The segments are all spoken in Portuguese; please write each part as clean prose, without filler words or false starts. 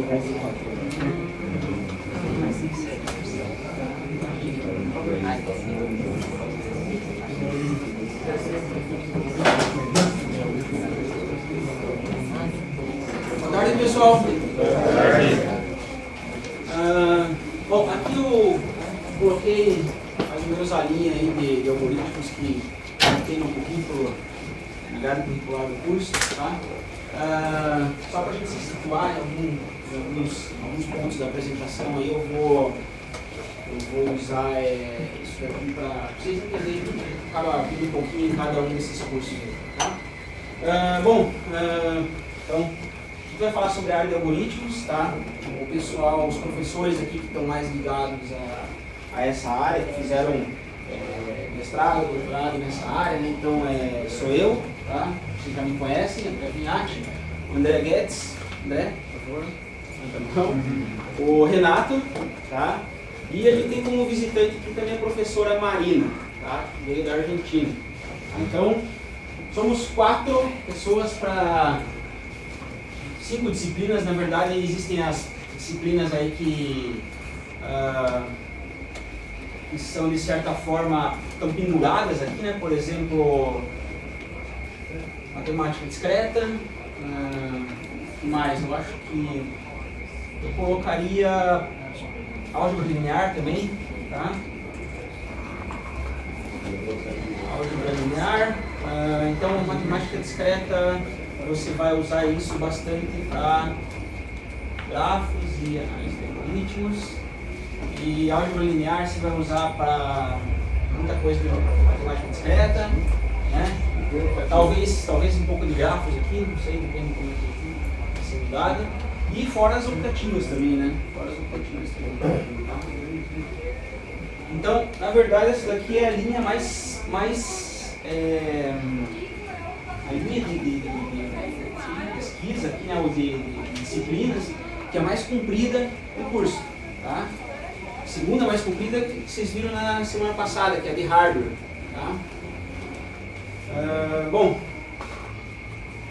Boa tarde, pessoal. Bom, aqui eu coloquei mais ou menos a linha aí de algoritmos que tem no currículo, ligado no curricular do curso, tá? Só para a gente se situar em alguns pontos da apresentação aí, eu vou usar isso daqui para vocês entenderem que acaba vindo um pouquinho em cada um desses cursos aí, tá? Então, a gente vai falar sobre a área de algoritmos, tá? O pessoal, os professores aqui que estão mais ligados a essa área, que fizeram mestrado, doutorado nessa área, né? Então sou eu, tá? Vocês já me conhecem, André Vignati, André Guedes, André, por favor, levanta a mão. O Renato, tá? E a gente tem como visitante aqui também a professora Marina, tá? Que veio da Argentina. Então, somos 4 pessoas para 5 disciplinas. Na verdade, existem as disciplinas aí que são, de certa forma, estão penduradas aqui, né? Por exemplo, matemática discreta, o que mais? Eu acho que eu colocaria álgebra linear também, tá? Álgebra linear. Então, matemática discreta, você vai usar isso bastante para grafos e análise de algoritmos. E álgebra linear você vai usar para muita coisa de matemática discreta, né? Talvez um pouco de grafos aqui, não sei, depende de como vai ser mudada. E fora as optativas também, né? Fora as optativas também. Tá? Então, na verdade, essa daqui é a linha mais a linha de pesquisa aqui, né? Ou de disciplinas, que é mais comprida do curso, tá? A segunda mais comprida que vocês viram na semana passada, que é a de hardware, tá? Bom,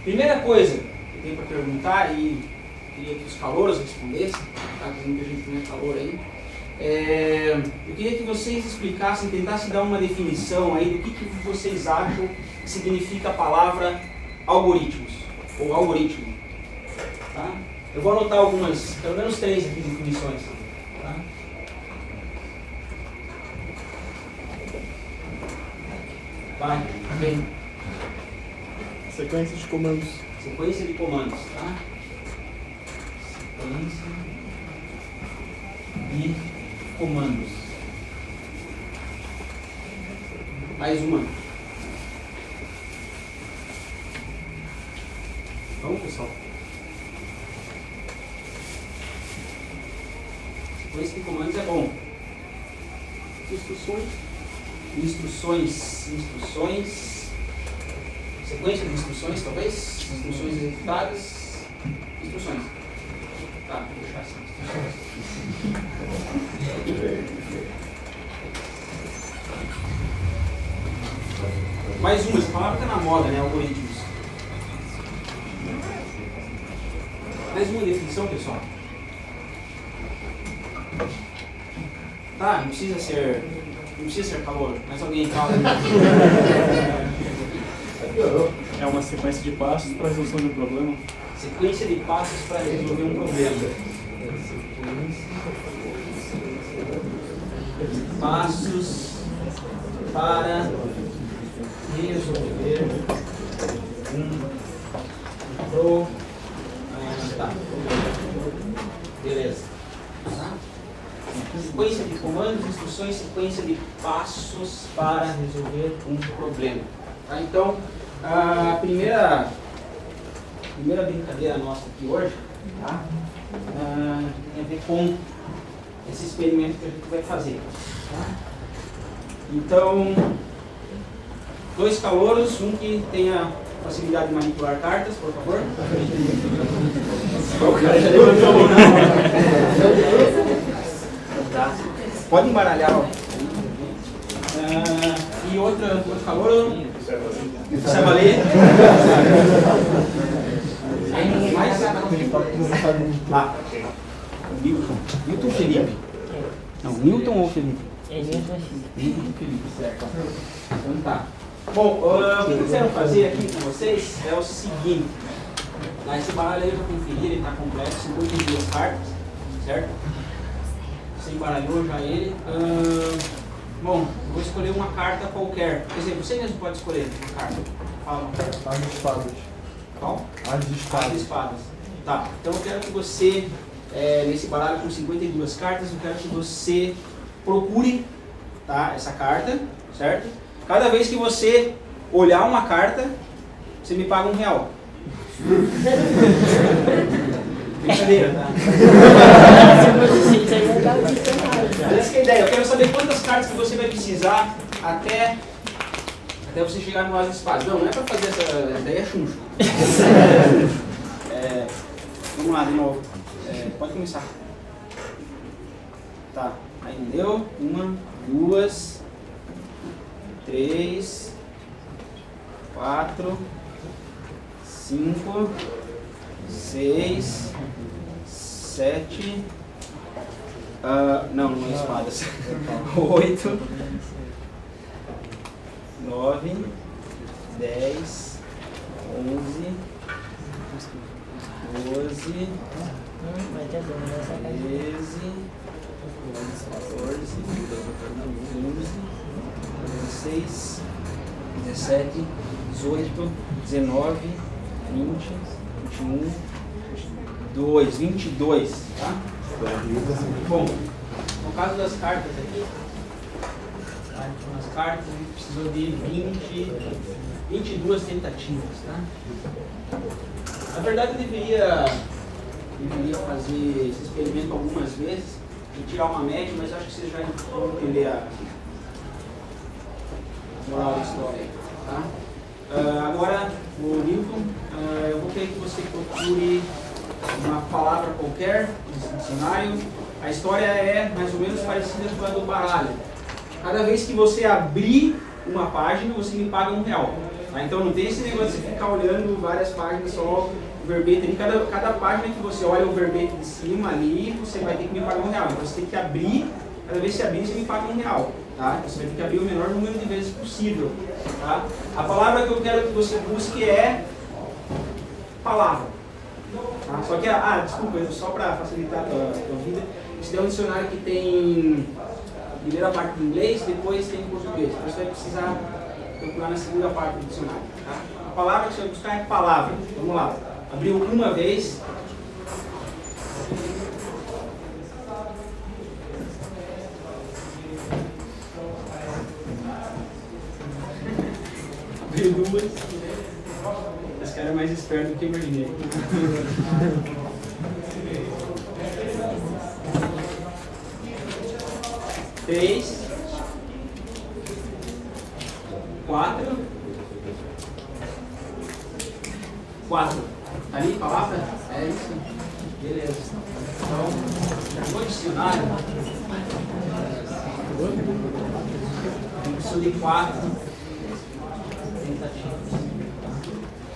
primeira coisa que eu tenho para perguntar, e queria que os calouros respondessem, tá? Porque muita gente não é calor aí. Eu queria que vocês explicassem, tentassem dar uma definição aí do que vocês acham que significa a palavra algoritmos, ou algoritmo. Tá? Eu vou anotar algumas, pelo menos 3 aqui definições. Tá? Vai, vem. Sequência de comandos. Sequência de comandos, tá? Sequência de comandos. Mais uma. Vamos, pessoal. Sequência de comandos é bom. Instruções. Sequência de instruções, talvez. Instruções executadas. Instruções. Tá, vou deixar assim. Mais uma, essa palavra está na moda, né? Algoritmos. Mais uma definição, pessoal. Tá, não precisa ser calor, mas alguém fala. É uma sequência de passos para a resolução de um problema. Sequência de passos para resolver um problema. Passos para resolver um problema. Tá. Beleza. Tá? Sequência de comandos, instruções, sequência de passos para resolver um problema. Tá? Então, a primeira brincadeira nossa aqui hoje, tá? Tem a ver com esse experimento que a gente vai fazer. Tá? Então, 2 calouros, um que tenha facilidade de manipular cartas, por favor. O cara já levantou a mão. Pode embaralhar, ó. E outro calouro. Sabe ler? Mais Lá. Milton Felipe. Não, Milton ou Felipe? Milton Felipe, certo. Então tá. Bom, o que eu quero fazer aqui com vocês é o seguinte. Esse baralho aí eu já conferi, ele está completo, 52 cartas, certo? Você embaralhou já ele. Bom, vou escolher uma carta qualquer. Por exemplo, você mesmo pode escolher uma carta. Fala uma carta. As de espadas. Qual? As de espadas. As de espadas. Tá, então eu quero que você, nesse baralho com 52 cartas, eu quero que você procure, tá, essa carta, certo? Cada vez que você olhar uma carta, você me paga R$1. Brincadeira, tá? Essa que é a ideia. Eu quero saber quantas cartas que você vai precisar até você chegar no As de Espadas. Não é pra fazer essa ideia, é chuncho. Vamos lá, de novo. Pode começar. Tá, aí deu. 1, 2, 3, 4, 5, 6, 7, não é espadas, 8, 9, 10, 11, 12, 13, 14, 15, 16, 17, 18, 19, 20, 21, 22, tá? Bom, no caso das cartas aqui, nas cartas a gente precisou de 22 tentativas, tá? Na verdade eu deveria fazer esse experimento algumas vezes e tirar uma média, mas acho que vocês já vão entender a moral da história, tá? Agora, o Newton, eu vou querer que você procure uma palavra qualquer no dicionário. A história é mais ou menos parecida com a do baralho. Cada vez que você abrir uma página, você me paga R$1. Tá? Então não tem esse negócio de ficar olhando várias páginas, só o verbete ali. Cada página que você olha o verbete de cima ali, você vai ter que me pagar R$1. Então você tem que abrir, cada vez que você abrir, você me paga R$1. Tá? Você vai ter que abrir o menor número de vezes possível. Tá? A palavra que eu quero que você busque é palavra. Tá? Só que, desculpa, só para facilitar a tua vida, esse é um dicionário que tem a primeira parte em inglês, depois tem em português. Então você vai precisar procurar na segunda parte do dicionário. Tá? A palavra que você vai buscar é palavra. Vamos lá. Abriu uma vez. Abriu duas. Esse cara é mais esperto do que eu imaginei. 3, 4. Tá ali, palavra? É isso? Beleza. Então, no dicionário, eu preciso de 4 tentativas.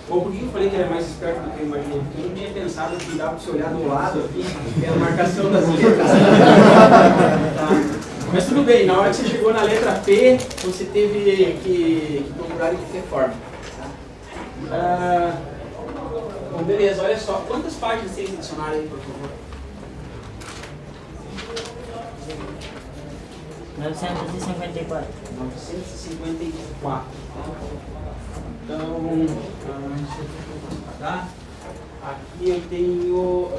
Ou por que eu falei que era mais esperto do que eu imaginei? Porque eu não tinha pensado que dava para você olhar do lado aqui, que era a marcação das letras. Tá? Mas tudo bem, na hora que você chegou na letra P, você teve que procurar de qualquer forma. Tá? Bom, beleza, olha só. Quantas páginas tem esse dicionário aí, por favor? 954. 954. Então, tá? Aqui eu tenho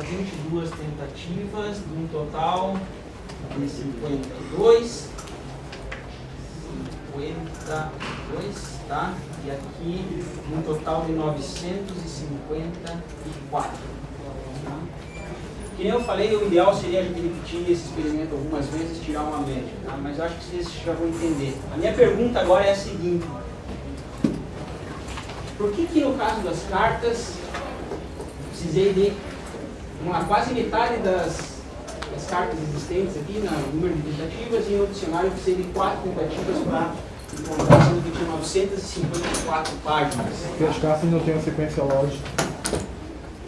22 tentativas, de um total de 52, tá? E aqui um total de 954. Tá? Que nem eu falei, o ideal seria a gente repetir esse experimento algumas vezes, tirar uma média, tá? Mas eu acho que vocês já vão entender. A minha pergunta agora é a seguinte: por que no caso das cartas precisei de quase metade das cartas existentes aqui, no número de tentativas, e no dicionário precisei de 4 tentativas para encontrar, sendo que tinha 954 páginas. Porque as cartas não têm uma sequência lógica.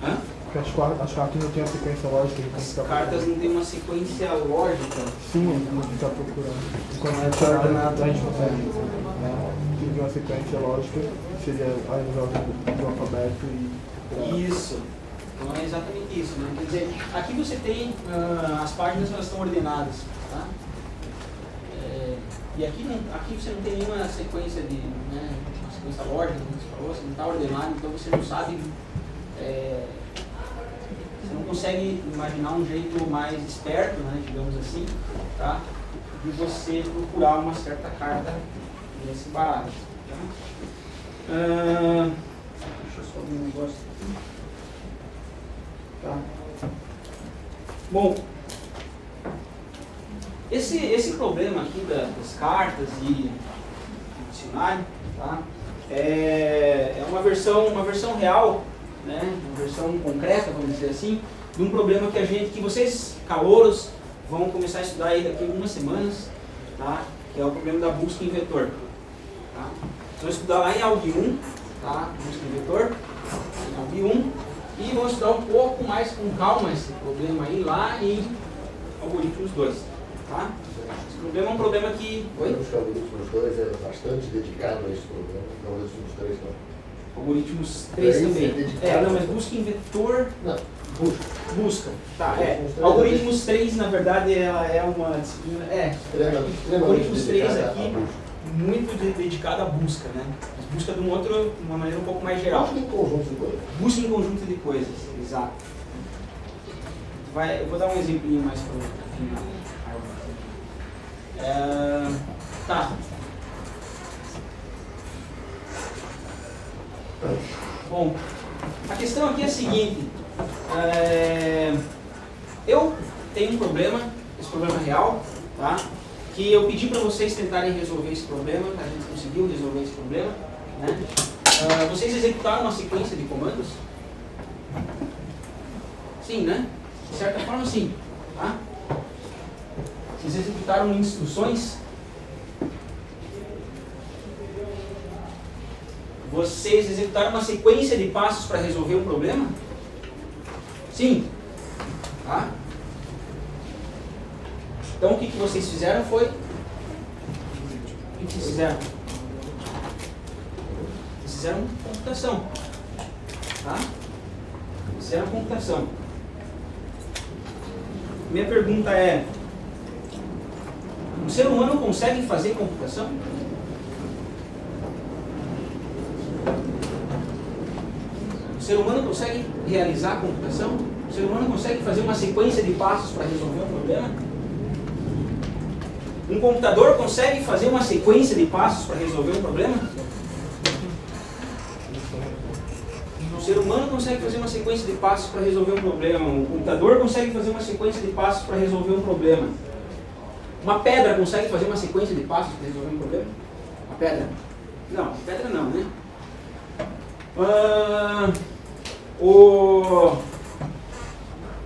Hã? As cartas não têm a sequência lógica. As cartas não têm uma sequência lógica. Sim, a gente está procurando. Quando a gente é ordenado, a gente consegue seguir uma sequência lógica, que seria as ordens do alfabeto e... Isso. Então é exatamente isso, né? Quer dizer, aqui você tem, as páginas elas estão ordenadas, tá? E aqui você não tem nenhuma sequência de, né, uma sequência lógica, como você falou, você não está ordenado, então você não sabe, você não consegue imaginar um jeito mais esperto, né, digamos assim, tá? De você procurar uma certa carta nesse baralho. Tá? Deixa eu só ver um negócio aqui. Tá. Bom, esse problema aqui das cartas e do dicionário, tá? É uma versão real, né? Uma versão concreta, vamos dizer assim, de um problema que vocês, calouros, vão começar a estudar aí daqui a algumas semanas, tá? Que é o problema da busca em vetor. Tá? Vocês vão estudar lá em ALG 1, tá? Busca em vetor, em ALG 1, e vão estudar um pouco mais com calma esse problema aí lá em algoritmos 2. Tá? Esse problema é um problema que... Oi? Os algoritmos 2 é bastante dedicado a esse problema, não algoritmos 3 não. Algoritmos 3 também. Não, mas busca em vetor... Não. Busca. Tá, algoritmos 3, na verdade, ela é uma disciplina... Algoritmos 3 aqui, muito dedicado à busca, né? Busca de uma maneira um pouco mais geral. Busca em conjunto de coisas. Busca em conjunto de coisas, exato. Eu vou dar um exemplinho mais para o final. Tá. Bom, a questão aqui é a seguinte. Eu tenho um problema, esse problema real, tá? Que eu pedi para vocês tentarem resolver esse problema, a gente conseguiu resolver esse problema, né? Vocês executaram uma sequência de comandos? Sim, né? De certa forma, sim. Tá? Vocês executaram instruções? Vocês executaram uma sequência de passos para resolver um problema? Sim. Tá? Então o que vocês fizeram foi... O que vocês fizeram? Vocês fizeram computação. Tá? Fizeram computação. Minha pergunta é... O ser humano consegue fazer computação? O ser humano consegue realizar a computação? O ser humano consegue fazer uma sequência de passos para resolver um problema? Um computador consegue fazer uma sequência de passos para resolver um problema? O ser humano consegue fazer uma sequência de passos para resolver um problema. Um computador consegue fazer uma sequência de passos para resolver um problema. Uma pedra consegue fazer uma sequência de passos para resolver um problema? Uma pedra? Não, pedra não, né? O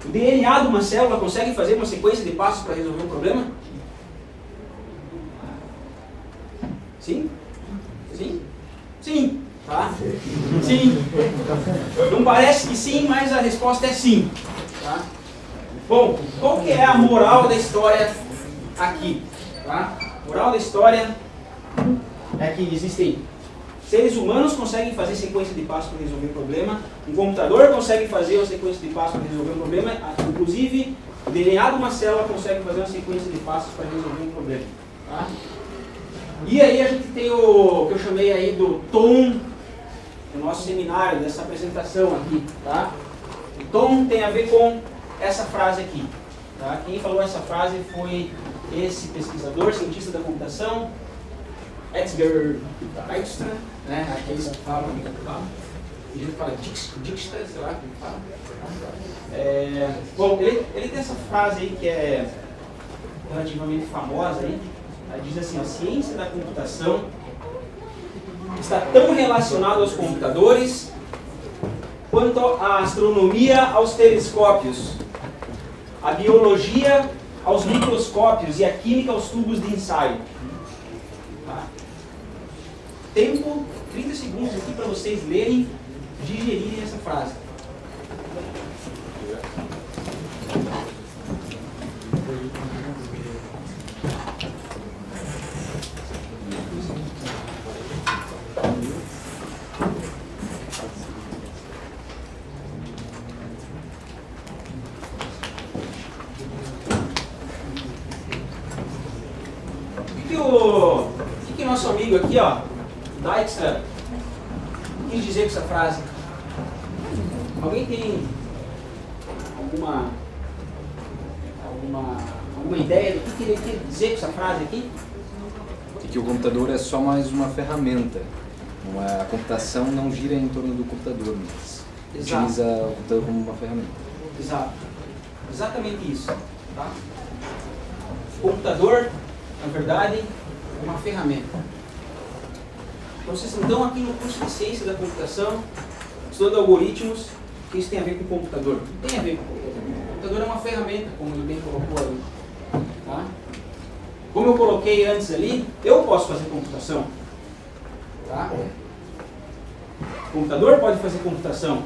DNA de uma célula consegue fazer uma sequência de passos para resolver um problema? Sim? Sim? Sim. Tá? Sim. Não parece que sim, mas a resposta é sim. Tá? Bom, qual que é a moral da história aqui? Tá? A moral da história é que existem seres humanos que conseguem fazer sequência de passos para resolver um problema, um computador consegue fazer uma sequência de passos para resolver um problema, inclusive o DNA de uma célula consegue fazer uma sequência de passos para resolver um problema. Tá? E aí a gente tem o que eu chamei aí do tom do nosso seminário, dessa apresentação aqui. Tá? O tom tem a ver com essa frase aqui. Tá? Quem falou essa frase foi esse pesquisador, cientista da computação, Edgar Dijkstra, né? Aqueles que falam, a gente fala Dijkstra, sei lá como fala. Bom, ele tem essa frase aí que é relativamente famosa aí. Ela diz assim: a ciência da computação está tão relacionada aos computadores quanto a astronomia aos telescópios, a biologia aos microscópios e a química aos tubos de ensaio. Tá? Tempo, 30 segundos aqui para vocês lerem, digerirem essa frase. que nosso amigo aqui, ó, Dijkstra, quis dizer com essa frase? Alguém tem alguma ideia do que ele quer dizer com essa frase aqui? Que o computador é só mais uma ferramenta. A computação não gira em torno do computador, mas utiliza o computador como uma ferramenta. Exato. Exatamente isso. Tá? O computador, na verdade, é uma ferramenta. Então, vocês estão aqui no curso de Ciência da Computação, estudando algoritmos, que isso tem a ver com o computador. Não tem a ver com o computador. O computador é uma ferramenta, como ele bem colocou ali. Tá? Como eu coloquei antes ali, eu posso fazer computação. Tá? O computador pode fazer computação.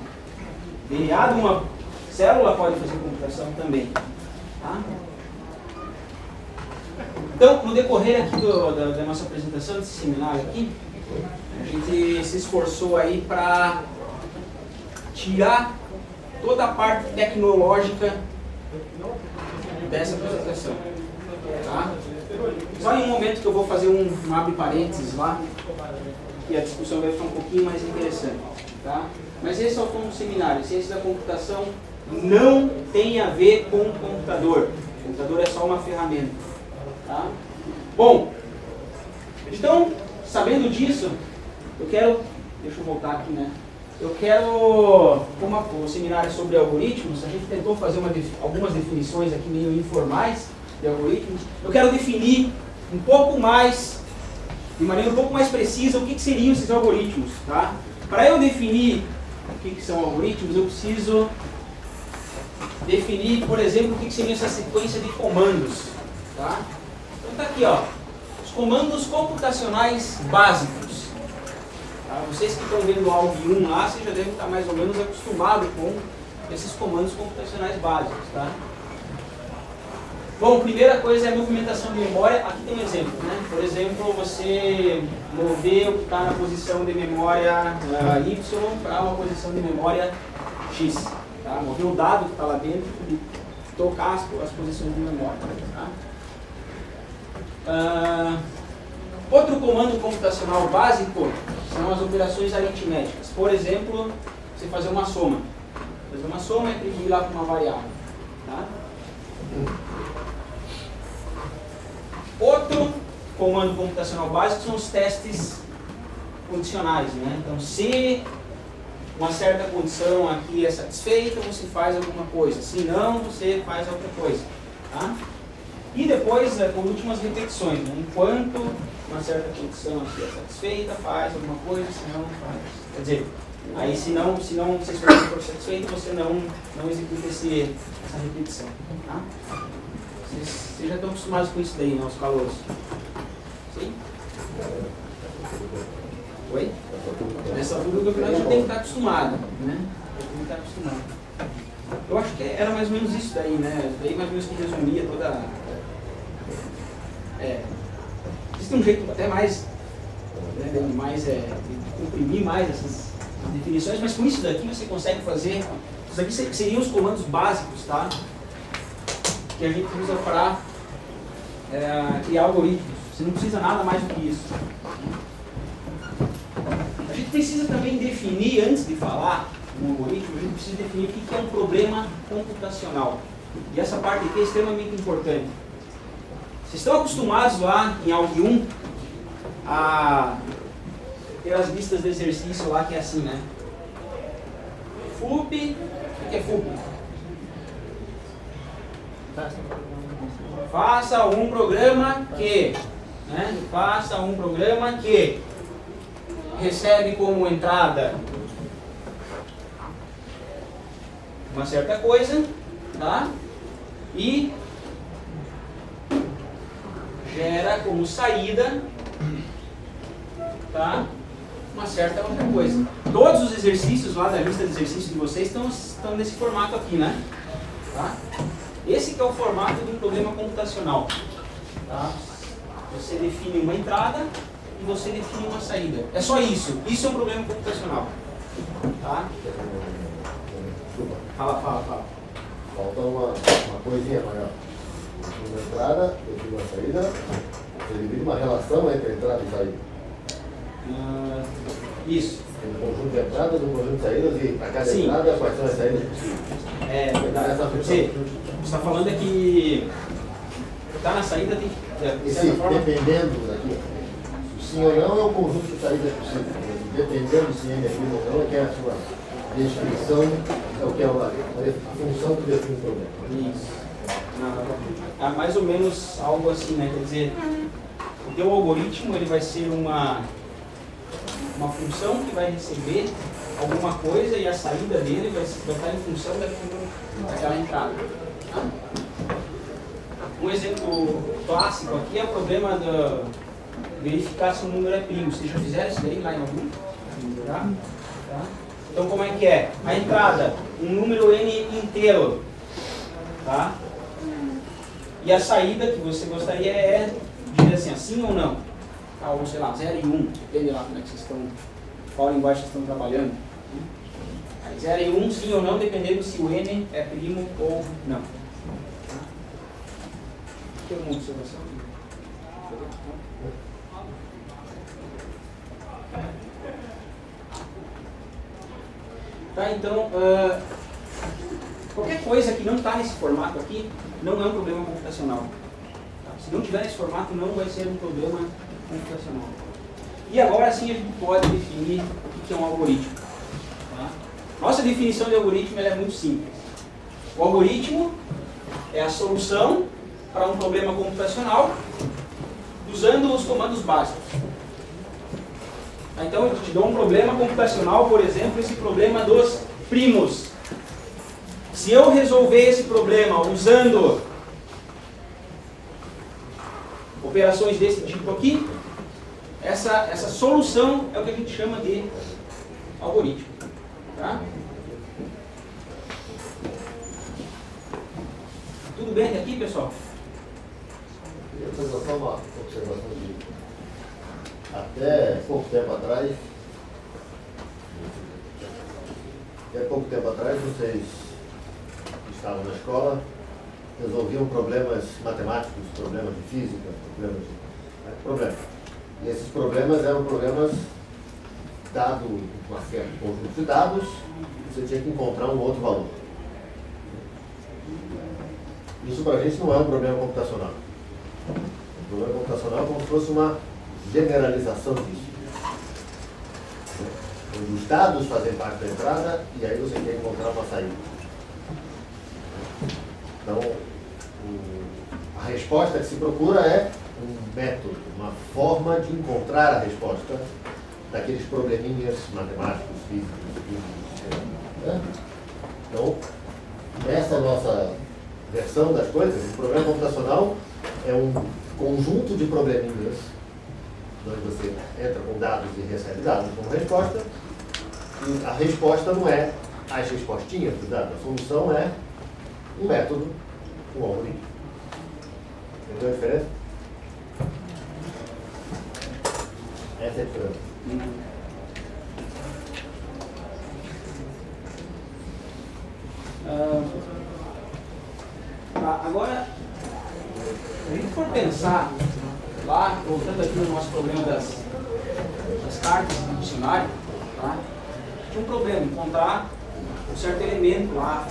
DNA de uma célula pode fazer computação também. Tá? Então, no decorrer aqui da nossa apresentação, desse seminário aqui, a gente se esforçou aí para tirar toda a parte tecnológica dessa apresentação. Tá? Só em um momento que eu vou fazer um abre parênteses lá, e a discussão vai ficar um pouquinho mais interessante. Tá? Mas esse é o tom do seminário. Ciência da computação não tem a ver com o computador. O computador é só uma ferramenta. Tá? Bom, então, sabendo disso, deixa eu voltar aqui, né? Como o seminário é sobre algoritmos, a gente tentou fazer algumas definições aqui meio informais de algoritmos. Eu quero definir um pouco mais, de maneira um pouco mais precisa, o que seriam esses algoritmos. Tá? Para eu definir o que são algoritmos, eu preciso definir, por exemplo, o que seria essa sequência de comandos. Tá? Então está aqui, ó, os comandos computacionais básicos. Tá? Vocês que estão vendo o ALG1 lá, vocês já devem estar mais ou menos acostumados com esses comandos computacionais básicos. Tá? Bom, primeira coisa é a movimentação de memória. Aqui tem um exemplo. Né? Por exemplo, você mover o que está na posição de memória Y para uma posição de memória X. Tá? Mover o dado que está lá dentro e trocar as posições de memória. Tá? Outro comando computacional básico são as operações aritméticas. Por exemplo, você fazer uma soma. Fazer uma soma e atribuir lá para uma variável. Tá? Outro comando computacional básico são os testes condicionais. Né? Então, se uma certa condição aqui é satisfeita, você faz alguma coisa. Se não, você faz outra coisa. Tá? E depois, por último, as repetições. Né? Enquanto uma certa condição aqui é satisfeita, faz alguma coisa, se não, faz. Quer dizer, aí se não você for satisfeito, você não executa essa repetição. Tá? Vocês já estão acostumados com isso daí, né, os calouros? Sim? Oi? Nessa altura do campeonato já tem que estar acostumado, né? Tem que estar acostumado. Eu acho que era mais ou menos isso daí, né? Daí mais ou menos que resumia toda... existe um jeito até mais, né, de comprimir mais essas definições, mas com isso daqui você consegue fazer... Isso daqui seriam os comandos básicos, tá? Que a gente usa para criar algoritmos. Você não precisa nada mais do que isso. A gente precisa também definir, antes de falar um algoritmo, a gente precisa definir o que é um problema computacional. E essa parte aqui é extremamente importante. Vocês estão acostumados lá em ALG1 a ter as listas de exercício lá que é assim, né? FUP, o que é FUP? Faça um programa que, né? Faça um programa que recebe como entrada uma certa coisa, tá? E gera como saída, tá? Uma certa outra coisa. Todos os exercícios lá da lista de exercícios de vocês estão nesse formato aqui, né? Tá? Esse que é o formato de um problema computacional. Tá? Você define uma entrada e você define uma saída. É só isso. Isso é um problema computacional. Tá? Fala. Falta uma coisinha maior. Define uma entrada, define uma saída. Ele vira uma relação entre entrada e saída. Isso. Tem um conjunto de entradas, um conjunto de saídas, e para cada Sim. entrada, quais são as saídas possíveis. É verdade. Essa Quer dizer, você está falando é que está na saída tem que, de E se, certa forma, dependendo daqui, o sim ou não é o conjunto de saídas possíveis. Dependendo se ele é sim ou não, é que é a sua descrição, é o que é a função que define o problema. isso. É mais ou menos algo assim, né? Quer dizer, o teu algoritmo ele vai ser uma função que vai receber alguma coisa e a saída dele vai estar em função daquela entrada. Tá? Um exemplo clássico aqui é o problema de verificar se o número é primo. Vocês já fizeram isso daí lá em algum? Tá? Tá? Então como é que é? A entrada, um número n inteiro. Tá? E a saída que você gostaria é dizer assim, sim ou não? Tá? Ou sei lá, 0 e 1, depende lá como é que vocês estão, qual linguagem vocês estão trabalhando. Aí 0 e 1, sim ou não, dependendo se o n é primo ou não. Tá? Tem alguma observação? Tá, então, qualquer coisa que não está nesse formato aqui não é um problema computacional. Tá? Se não tiver nesse formato, não vai ser um problema computacional. E agora sim a gente pode definir o que é um algoritmo. Tá? Nossa definição de algoritmo ela é muito simples. O algoritmo é a solução para um problema computacional usando os comandos básicos. Então eu te dou um problema computacional, por exemplo, esse problema dos primos. Se eu resolver esse problema usando operações desse tipo aqui, essa solução é o que a gente chama de algoritmo. Tá? Tudo bem até aqui, pessoal? Eu queria fazer só uma observação de até pouco tempo atrás, vocês que estavam na escola resolviam problemas matemáticos, problemas de física, problemas. E esses problemas eram problemas dado um certo conjunto de dados, você tinha que encontrar um outro valor. Isso para a gente não é um problema computacional. O problema computacional é como se fosse uma generalização disso. Os dados fazem parte da entrada e aí você quer encontrar uma saída. Então, a resposta que se procura é um método, uma forma de encontrar a resposta daqueles probleminhas matemáticos, físicos. Né? Então, nessa nossa versão das coisas, o problema computacional é um conjunto de probleminhas onde você entra com dados e recebe dados como resposta, e a resposta não é as respostinhas dos dados, a solução é um método, um algoritmo. Entendeu a diferença? Essa é a diferença. Agora, se a gente for pensar lá, voltando aqui no nosso problema das cartas do dicionário, tá? Tinha um problema, encontrar um certo elemento lá,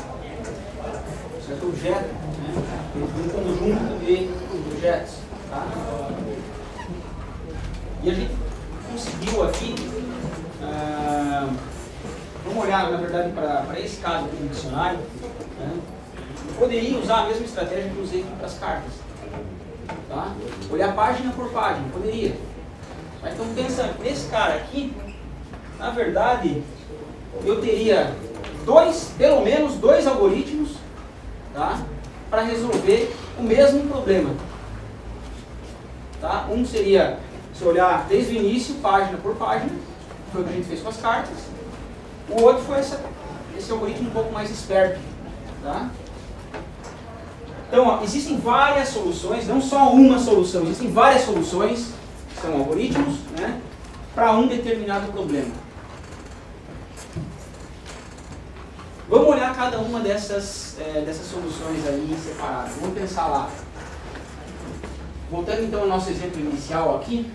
um certo objeto, né? Um conjunto de objetos. Tá? E a gente conseguiu aqui, vamos olhar na verdade para esse caso aqui no dicionário, né? Eu poderia usar a mesma estratégia que eu usei aqui para as cartas. Tá? Olhar página por página, poderia. Então pensa, nesse cara aqui, na verdade, eu teria pelo menos dois algoritmos, tá? Para resolver o mesmo problema. Tá? Um seria, se olhar desde o início, página por página, que foi o que a gente fez com as cartas. O outro foi esse algoritmo um pouco mais esperto. Tá? Então, ó, existem várias soluções, não só uma solução, existem várias soluções, que são algoritmos, né, para um determinado problema. Vamos olhar cada uma dessas soluções aí separadas. Vamos pensar lá. voltando então ao nosso exemplo inicial aqui,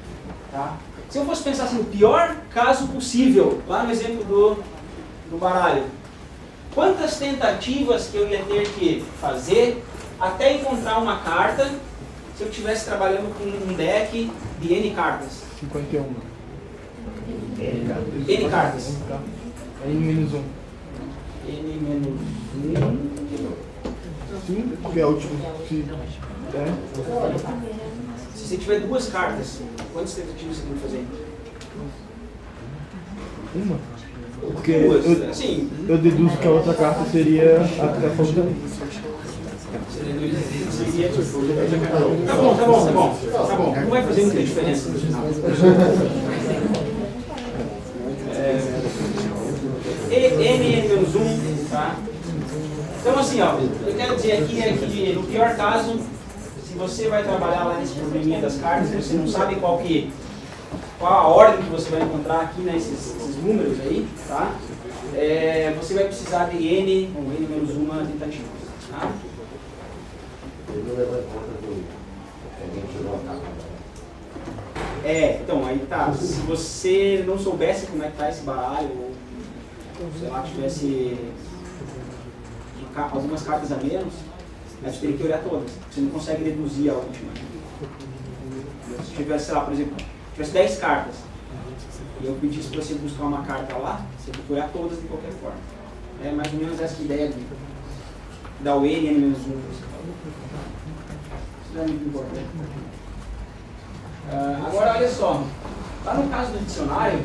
tá? Se eu fosse pensar assim, no pior caso possível, lá no exemplo do baralho, quantas tentativas que eu ia ter que fazer até encontrar uma carta se eu estivesse trabalhando com um deck de N cartas? 51. N cartas. N-1. N-1. Sim, que é o último. Se você tiver duas cartas, quantas tentativas você tem que fazer? Uma. Porque Duas, sim. eu deduzo que a outra carta seria a favorita. Tá bom. Não vai fazer muita diferença no final. N-1, tá? Então assim, ó, eu quero dizer aqui é que no pior caso, se você vai trabalhar lá nesse probleminha das cartas, você não sabe qual a ordem que você vai encontrar aqui nesses números aí, tá? Você vai precisar de N ou N-1 tentativas, tá? Ele não levou em conta que alguém tirou a carta. Então, aí tá. Se você não soubesse como é que tá esse baralho, ou sei lá, tivesse algumas cartas a menos, você teria que olhar todas. Você não consegue deduzir a última. Se tivesse, sei lá, por exemplo, tivesse 10 cartas, e eu pedisse para você buscar uma carta lá, você tem que olhar todas de qualquer forma. É mais ou menos essa ideia de dar o N, N-1. Isso não é muito importante. Agora, olha só. Lá no caso do dicionário,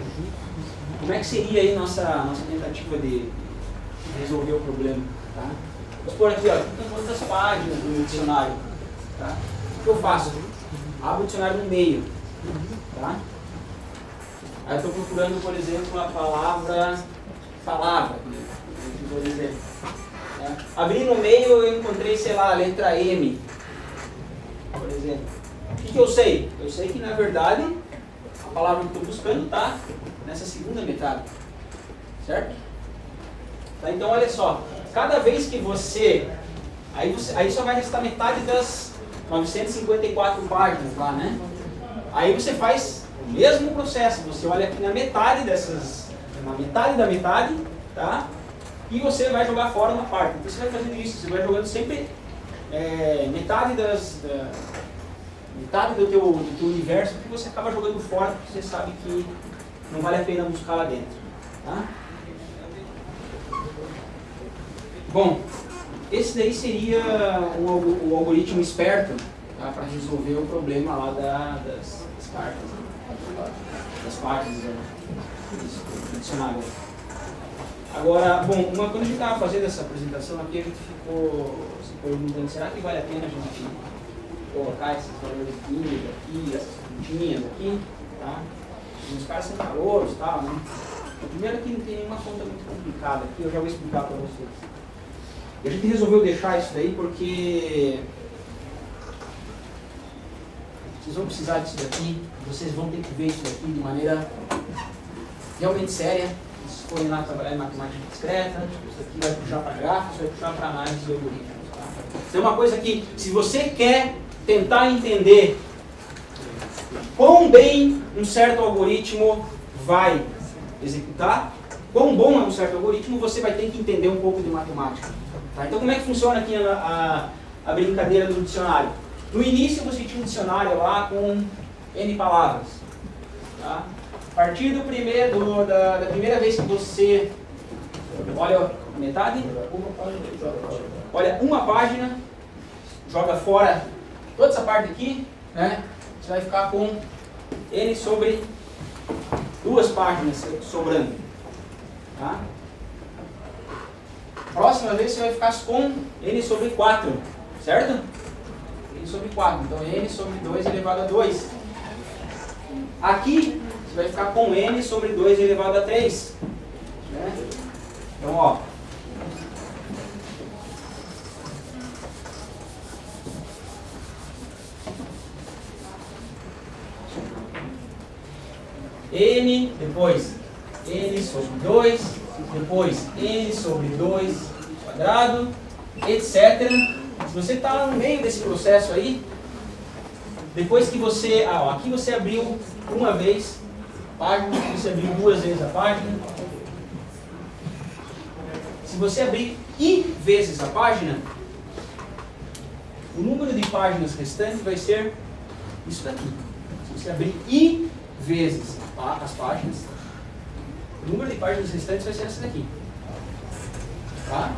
como é que seria aí nossa tentativa de resolver o problema? Tá? Vamos supor aqui, ó, tem quantas páginas do dicionário. Tá? O que eu faço? Abro o dicionário no meio. Tá? Aí eu estou procurando, por exemplo, a palavra, por exemplo. Tá? Abri no meio, eu encontrei, sei lá, a letra M, por exemplo. O que eu sei? Eu sei que, na verdade, a palavra que eu estou buscando está nessa segunda metade. Certo? Tá, então, olha só. Cada vez que você... Aí só vai restar metade das 954 páginas lá, né? Aí você faz o mesmo processo. Você olha aqui na metade dessas... Na metade da metade, tá? E você vai jogar fora uma parte. Então, você vai fazendo isso. Você vai jogando sempre metade do teu universo, que você acaba jogando fora, porque você sabe que não vale a pena buscar lá dentro. Tá? Bom, esse daí seria o algoritmo esperto, tá, para resolver o problema lá das cartas, das páginas do dicionário. Agora, bom, quando a gente estava fazendo essa apresentação aqui, a gente ficou se perguntando, será que vale a pena a gente colocar esses valores aqui, essas continhas aqui, tá? Os caras são calouros e tal, né? O primeiro que não tem nenhuma conta muito complicada aqui, eu já vou explicar para vocês. E a gente resolveu deixar isso daí porque vocês vão precisar disso daqui, vocês vão ter que ver isso daqui de maneira realmente séria. Se forem lá trabalhar em matemática discreta, isso aqui vai puxar para gráficos, vai puxar para análise de algoritmos. Tá? Isso é uma coisa que, se você quer tentar entender quão bem um certo algoritmo vai executar, quão bom é um certo algoritmo, você vai ter que entender um pouco de matemática. Tá? Então, como é que funciona aqui a brincadeira do dicionário? No início, você tinha um dicionário lá com N palavras. Tá? A partir da primeira vez que você olha a metade, olha uma página, joga fora toda essa parte aqui, né? Você vai ficar com N sobre 2 páginas sobrando. Tá? Próxima vez você vai ficar com N sobre 4, certo? N sobre 4, então N sobre 2 elevado a 2. Aqui você vai ficar com N sobre 2 elevado a 3. Né? Então, ó. N, depois N sobre 2, depois N sobre 2 quadrado, etc. Se você está no meio desse processo aí, Depois que você, aqui você abriu uma vez a página, aqui você abriu 2 vezes a página. Se você abrir I vezes a página, o número de páginas restante vai ser isso daqui. Se você abrir I vezes as páginas, o número de páginas restantes vai ser essa daqui. Tá?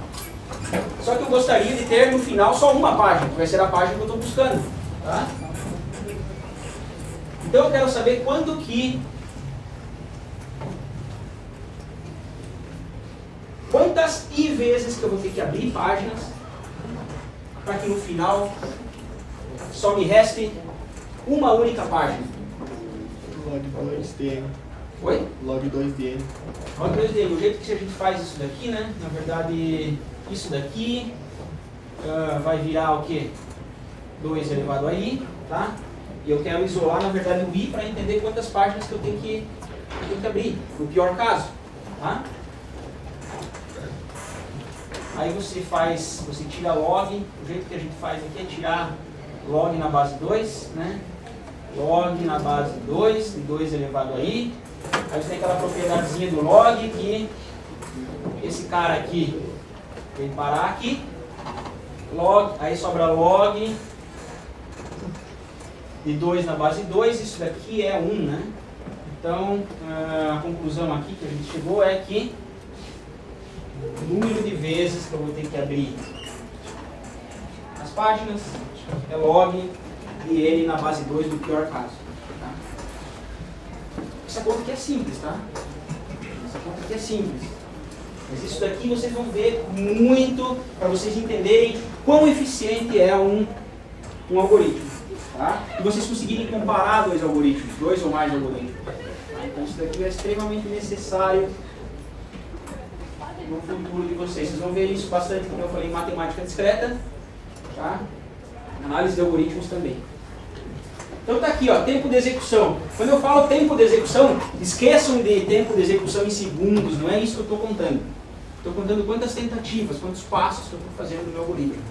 Só que eu gostaria de ter no final só uma página, que vai ser a página que eu estou buscando. Tá? Então eu quero saber quantas I vezes que eu vou ter que abrir páginas para que no final só me reste uma única página. Log 2 de N. Oi? Log 2 de N. Log 2 de N. O jeito que a gente faz isso daqui, né? Na verdade, isso daqui vai virar o quê? 2 elevado a I, tá? E eu quero isolar, na verdade, o I para entender quantas páginas que eu tenho que abrir, no pior caso, tá? Aí você tira log, o jeito que a gente faz aqui é tirar log na base 2, né? Log na base 2, de 2 elevado a I. Aí você tem aquela propriedadezinha do log, que esse cara aqui vem parar aqui. Log, aí sobra log de 2 na base 2, isso daqui é 1, né? Então, a conclusão aqui que a gente chegou é que o número de vezes que eu vou ter que abrir as páginas é log de N na base 2 no pior caso. Tá? Essa conta aqui é simples, tá? Essa conta aqui é simples. Mas isso daqui vocês vão ver muito para vocês entenderem quão eficiente é um algoritmo. Tá? E vocês conseguirem comparar 2 algoritmos, 2 ou mais algoritmos. Tá? Então isso daqui é extremamente necessário no futuro de vocês. Vocês vão ver isso bastante, como eu falei, em matemática discreta, tá? Análise de algoritmos também. Então tá aqui, ó, tempo de execução. Quando eu falo tempo de execução, esqueçam de tempo de execução em segundos, não é isso que eu estou contando. Estou contando quantas tentativas, quantos passos que eu estou fazendo no meu algoritmo.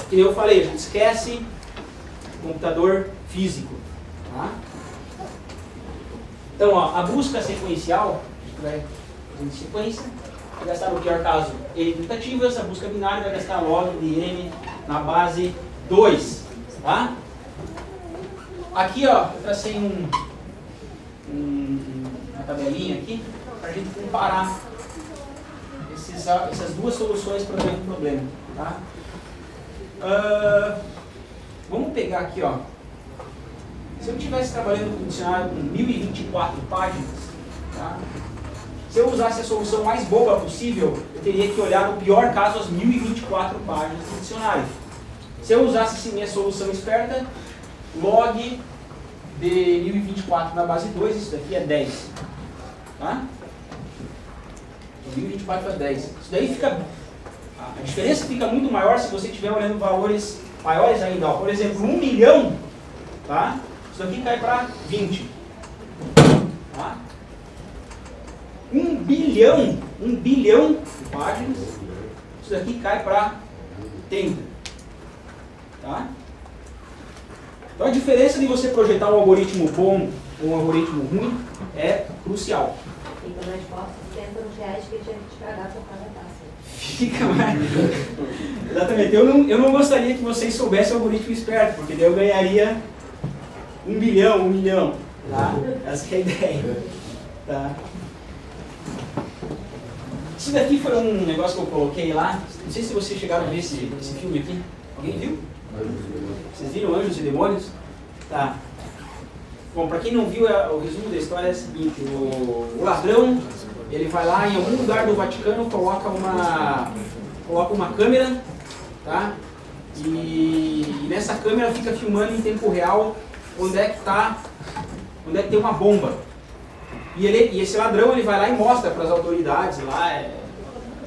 Que eu falei, a gente esquece computador físico. Tá? Então, ó, a busca sequencial, a gente vai fazendo sequência, vai gastar no pior caso N tentativas, a busca binária vai gastar log de N na base 2. Tá? Aqui, ó, eu tracei uma tabelinha aqui para a gente comparar essas duas soluções para o mesmo problema. Tá? Vamos pegar aqui, ó. Se eu estivesse trabalhando com um dicionário com 1024 páginas, tá? Se eu usasse a solução mais boba possível, eu teria que olhar no pior caso as 1024 páginas do dicionário. Se eu usasse assim, minha solução esperta, log de 1024 na base 2, isso daqui é 10. Tá? 1024 para 10. Isso daí fica... A diferença fica muito maior se você estiver olhando valores maiores ainda. Ó. Por exemplo, 1 milhão, tá? Isso daqui cai para 20. Tá? 1 bilhão de páginas, isso daqui cai para 30. Tá? Então a diferença de você projetar um algoritmo bom ou um algoritmo ruim é crucial. Fica mais forte R$70 que tinha que te pagar por cada taça. Fica mais. Exatamente. Eu não gostaria que vocês soubessem o algoritmo esperto, porque daí eu ganharia 1 bilhão, 1 milhão. Tá? Essa é a ideia. Tá? Isso daqui foi um negócio que eu coloquei lá. Não sei se vocês chegaram a ver esse filme aqui. Alguém viu? Vocês viram Anjos e Demônios? Tá. Bom, para quem não viu, o resumo da história é o seguinte: o ladrão, ele vai lá em algum lugar do Vaticano, coloca uma câmera, tá? E nessa câmera fica filmando em tempo real onde é que tem uma bomba. E esse ladrão, ele vai lá e mostra para as autoridades lá,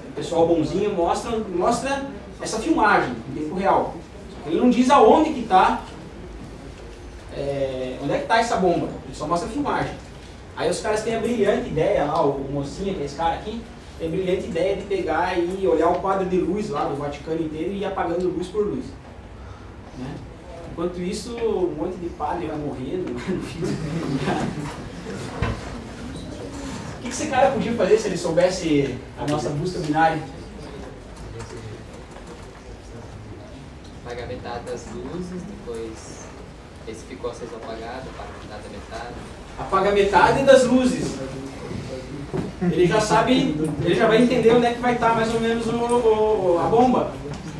o pessoal bonzinho mostra essa filmagem em tempo real. Ele não diz aonde que está, onde é que está essa bomba, ele só mostra a filmagem. Aí os caras têm a brilhante ideia lá, o mocinho, que é esse cara aqui, tem a brilhante ideia de pegar e olhar o quadro de luz lá do Vaticano inteiro e ir apagando luz por luz. Né? Enquanto isso, um monte de padre vai morrendo. O que esse cara podia fazer se ele soubesse a nossa busca binária? Apaga metade das luzes, depois esse ficou aceso apagado, apaga metade da metade. Apaga metade das luzes. Ele já sabe, ele já vai entender onde é que vai estar mais ou menos a bomba.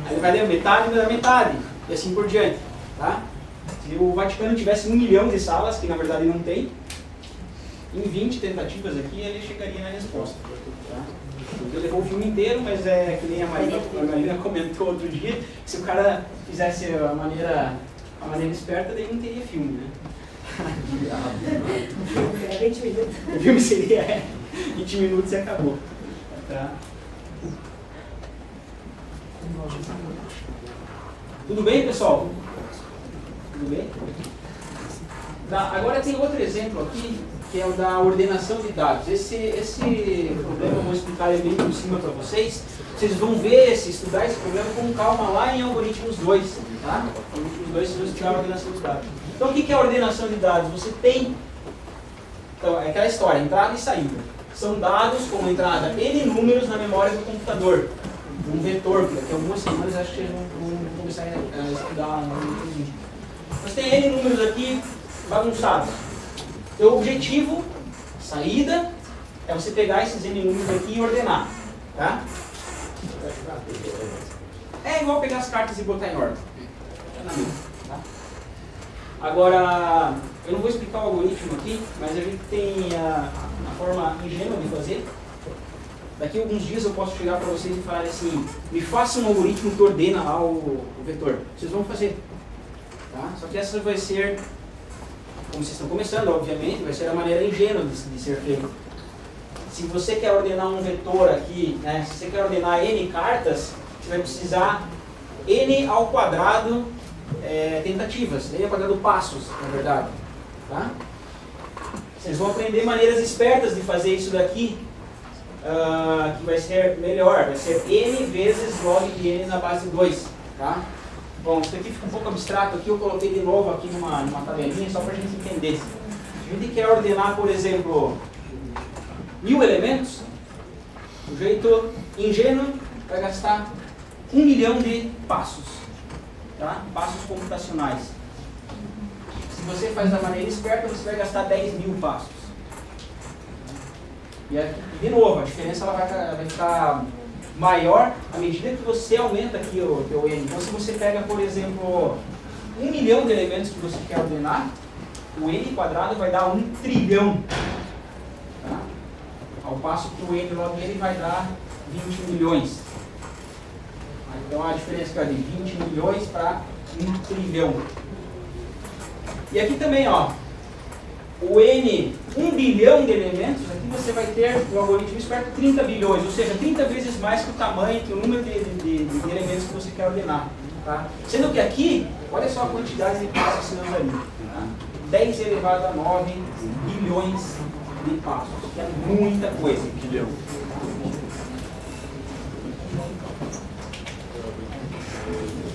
Aí ele vai ler metade da metade, e assim por diante. Tá? Se o Vaticano tivesse 1 milhão de salas, que na verdade não tem, em 20 tentativas aqui ele chegaria na resposta. Tá? Porque levou o filme inteiro, mas é que nem a Marina comentou outro dia, que se o cara fizesse a maneira esperta, daí não teria filme, né? É 20 minutos. O filme seria 20 minutos e acabou. Tá? Tudo bem, pessoal? Tudo bem? Tá, agora tem outro exemplo aqui, que é o da ordenação de dados. Esse problema eu vou explicar ele bem por cima para vocês. Vocês vão ver, se estudar esse problema com calma lá em Algoritmos 2. Tá? Algoritmos 2, vocês vão estudar a ordenação de dados. Então, o que é a ordenação de dados? Você tem, então, é aquela história, entrada e saída. São dados como entrada N números na memória do computador. Um vetor, que daqui a algumas semanas acho que vocês vão começar a estudar no vídeo. Mas tem N números aqui bagunçados. Então, o objetivo, saída, é você pegar esses N números aqui e ordenar. Tá? É igual pegar as cartas e botar em ordem. Tá? Agora, eu não vou explicar o algoritmo aqui, mas a gente tem a forma ingênua de fazer. Daqui a alguns dias eu posso chegar para vocês e falar assim, me faça um algoritmo que ordena lá o vetor. Vocês vão fazer. Tá? Só que essa vai ser, como vocês estão começando, obviamente, vai ser a maneira ingênua de ser feito. Se você quer ordenar um vetor aqui, né, se você quer ordenar N cartas, você vai precisar N ao quadrado tentativas, N ao quadrado passos, na verdade. Tá? Vocês vão aprender maneiras espertas de fazer isso daqui, que vai ser melhor, vai ser N vezes log de N na base 2. Tá? Bom, isso aqui fica um pouco abstrato, aqui eu coloquei de novo aqui numa tabelinha só para a gente entender. Se a gente quer ordenar, por exemplo, 1000 elementos, o jeito ingênuo vai gastar 1 milhão de passos, tá? Passos computacionais. Se você faz da maneira esperta, você vai gastar 10.000 passos. E aqui, de novo, a diferença ela vai ficar maior à medida que você aumenta aqui o teu N. Então, se você pega, por exemplo, 1 milhão de elementos que você quer ordenar, o N quadrado vai dar 1 trilhão. Tá? Ao passo que o N log N vai dar 20 milhões. Então, a diferença é de 20 milhões para 1 trilhão. E aqui também, ó, o N, 1 bilhão de elementos, aqui você vai ter o algoritmo esperto 30 bilhões, ou seja, 30 vezes mais que o tamanho, que o número de elementos que você quer ordenar. Tá? Sendo que aqui, olha só a quantidade de passos que nós ali. Tá? 10 elevado a 9 bilhões de passos, que é muita coisa. Bilhão.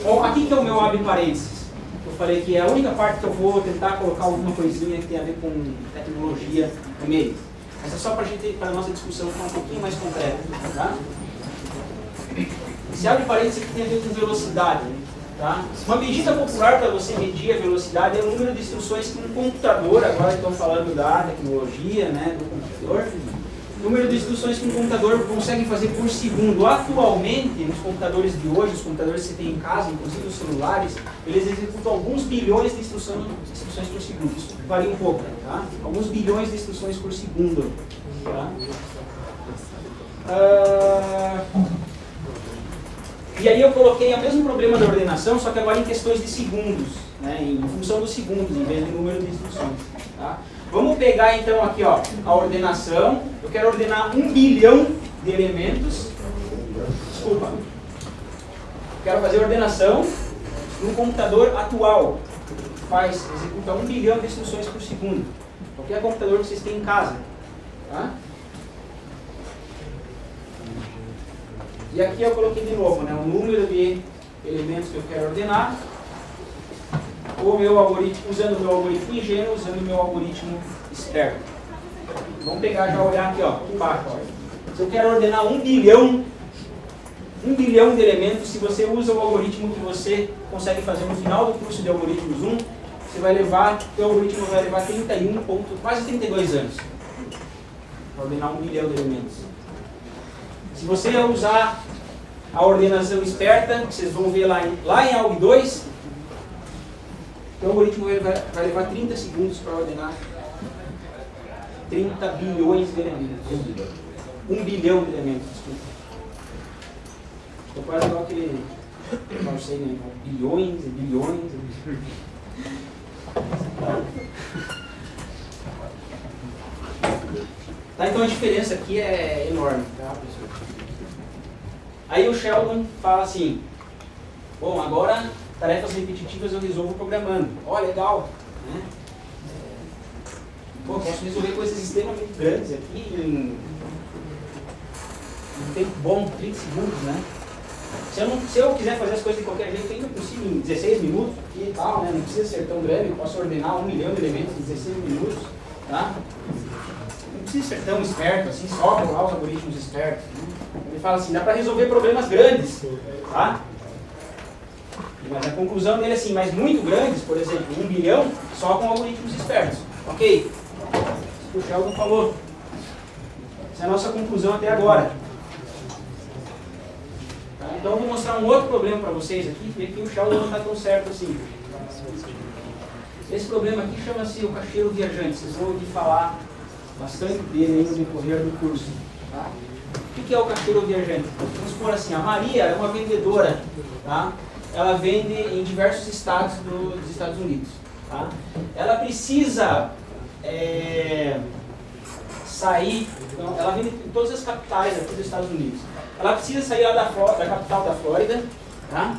Bom, aqui que é o meu abre parênteses. Eu falei que é a única parte que eu vou tentar colocar alguma coisinha que tem a ver com tecnologia no meio. Mas é só para a nossa discussão ficar um pouquinho mais concreta. Tá? Esse abre parênteses aqui tem a ver com velocidade. Tá? Uma medida popular para você medir a velocidade é o número de instruções que um computador, agora estão falando da tecnologia, né, do computador, o número de instruções que um computador consegue fazer por segundo. Atualmente, nos computadores de hoje, os computadores que você tem em casa, inclusive os celulares, eles executam alguns bilhões de instruções por segundo. Isso varia um pouco, tá? Alguns bilhões de instruções por segundo. Tá? E aí eu coloquei o mesmo problema da ordenação, só que agora em questões de segundos, né? Em função dos segundos, em vez de número de instruções. Tá? Vamos pegar então aqui, ó, a ordenação. Eu quero ordenar 1 bilhão de elementos. Desculpa. Quero fazer a ordenação no computador atual. Executa 1 bilhão de instruções por segundo. Qualquer computador que vocês têm em casa. Tá? E aqui eu coloquei de novo, né, o número de elementos que eu quero ordenar. o meu algoritmo, usando o meu algoritmo ingênuo, usando o meu algoritmo esperto. Vamos pegar já olhar aqui, ó, aqui embaixo. Ó. Se eu quero ordenar 1 bilhão de elementos, se você usa o algoritmo que você consegue fazer no final do curso de algoritmos 1, você vai levar, o algoritmo vai levar quase 32 anos para ordenar 1 bilhão de elementos. Se você usar a ordenação esperta, que vocês vão ver lá em ALG 2, o algoritmo vai levar 30 segundos para ordenar 30 bilhões de elementos. 1 bilhão de elementos, desculpa. Estou quase igual aquele, não sei, né? Bilhões e bilhões. Tá, então a diferença aqui é enorme, tá, pessoal? Aí o Sheldon fala assim, bom, agora tarefas repetitivas eu resolvo programando. Ó, legal, né? Pô, posso resolver coisas extremamente grandes aqui em um tempo bom, 30 segundos, né? Se eu quiser fazer as coisas de qualquer jeito, ainda consigo em 16 minutos aqui e tal, né? Não precisa ser tão grande, eu posso ordenar 1 milhão de elementos em 16 minutos, tá? Não precisa ser tão esperto assim, só colar os algoritmos espertos, né? Ele fala assim, dá para resolver problemas grandes, tá? Mas a conclusão dele é assim, mas muito grandes, por exemplo, 1 bilhão, só com algoritmos espertos. Ok? Isso que o Sheldon falou. Essa é a nossa conclusão até agora. Tá? Então eu vou mostrar um outro problema para vocês aqui, porque aqui o Sheldon não está tão certo assim. Esse problema aqui chama-se o caixeiro viajante. Vocês vão ouvir falar bastante dele no decorrer do curso. Tá? O que é o caixeiro viajante? Vamos supor assim, a Maria é uma vendedora, tá? Ela vende em diversos estados dos Estados Unidos. Tá? Ela precisa sair, então, ela vende em todas as capitais aqui dos Estados Unidos. Ela precisa sair lá da capital da Flórida, tá?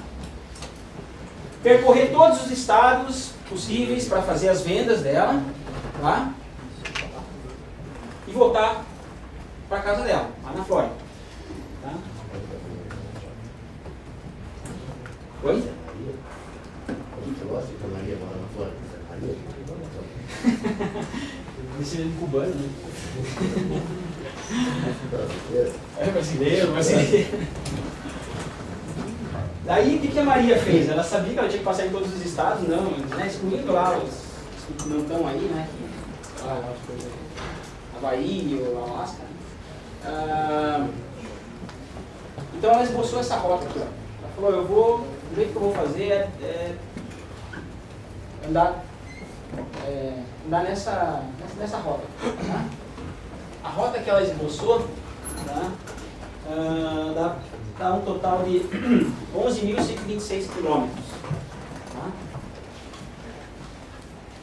Percorrer todos os estados possíveis para fazer as vendas dela, tá? E voltar para casa dela, lá na Flórida. Tá? Oi? Esse é cubano, né? É brasileiro. Daí o que a Maria fez? Ela sabia que ela tinha que passar em todos os estados, não, né? Excluindo lá os que não estão aí, né? Havaí ou Alasca. Então ela esboçou essa rota aqui, ó. Ela falou, o jeito que eu vou fazer é andar nessa rota. Tá? A rota que ela esboçou, tá? Dá um total de 11.126 quilômetros. Tá?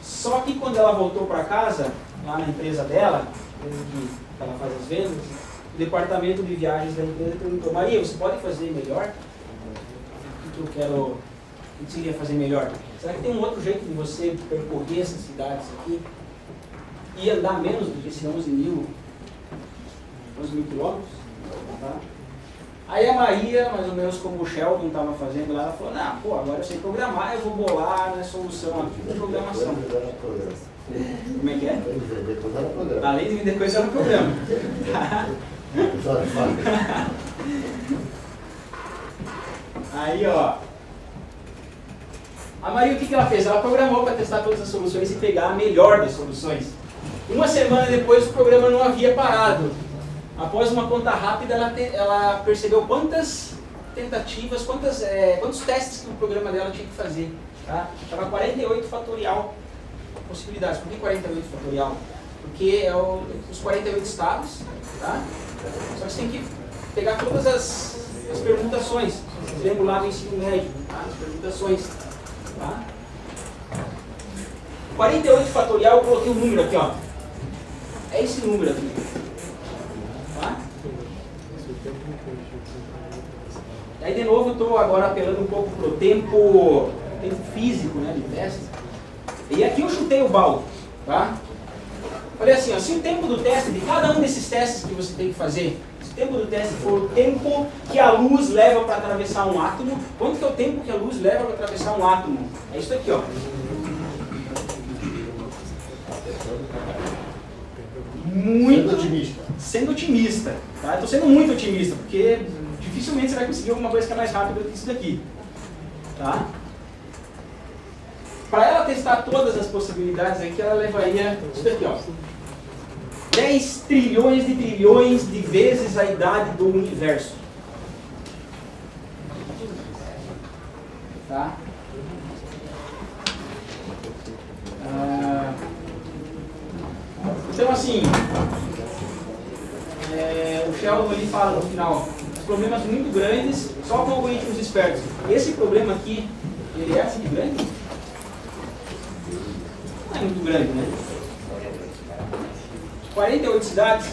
Só que quando ela voltou para casa, lá na empresa dela, que ela faz as vendas, o departamento de viagens da empresa perguntou, Maria, você pode fazer melhor? O que você iria fazer melhor? Será que tem um outro jeito de você percorrer essas cidades aqui e andar menos do que esses 11.000 quilômetros? Tá? Aí a Maria, mais ou menos como o Sheldon estava fazendo lá, ela falou, não, pô, agora eu sei programar, eu vou bolar a solução aqui da programação. Como é que é? Além de vender coisa no programa. Aí, ó. A Maria, o que ela fez? Ela programou para testar todas as soluções e pegar a melhor das soluções. Uma semana depois, o programa não havia parado. Após uma conta rápida, ela percebeu quantas tentativas, quantos testes que o programa dela tinha que fazer. Tá? Estava 48 fatorial possibilidades. Por que 48 fatorial? Porque é os 48 estados, tá? Só que você tem que pegar todas as permutações. Vocês lembram lá do ensino médio, tá? As permutações. Tá? 48 fatorial, eu coloquei um número aqui, ó. É esse número aqui. Tá? E aí de novo eu estou agora apelando um pouco para o tempo físico, né, de teste. E aqui eu chutei o balde. Tá? Falei assim, ó, se o tempo do teste, de cada um desses testes que você tem que fazer, se o tempo do teste for o tempo que a luz leva para atravessar um átomo, quanto que é o tempo que a luz leva para atravessar um átomo? É isso aqui, ó. Muito. Sendo otimista. Sendo otimista, tá? Estou sendo muito otimista, porque dificilmente você vai conseguir alguma coisa que é mais rápida do que isso daqui, tá? Para ela testar todas as possibilidades aqui, ela levaria isso daqui, ó. 10 trilhões de vezes a idade do universo. Tá? Então assim, o Sheldon ele fala no final, os problemas muito grandes só com algoritmos espertos. Esse problema aqui, ele é assim de grande? Não é muito grande, né? 48 cidades.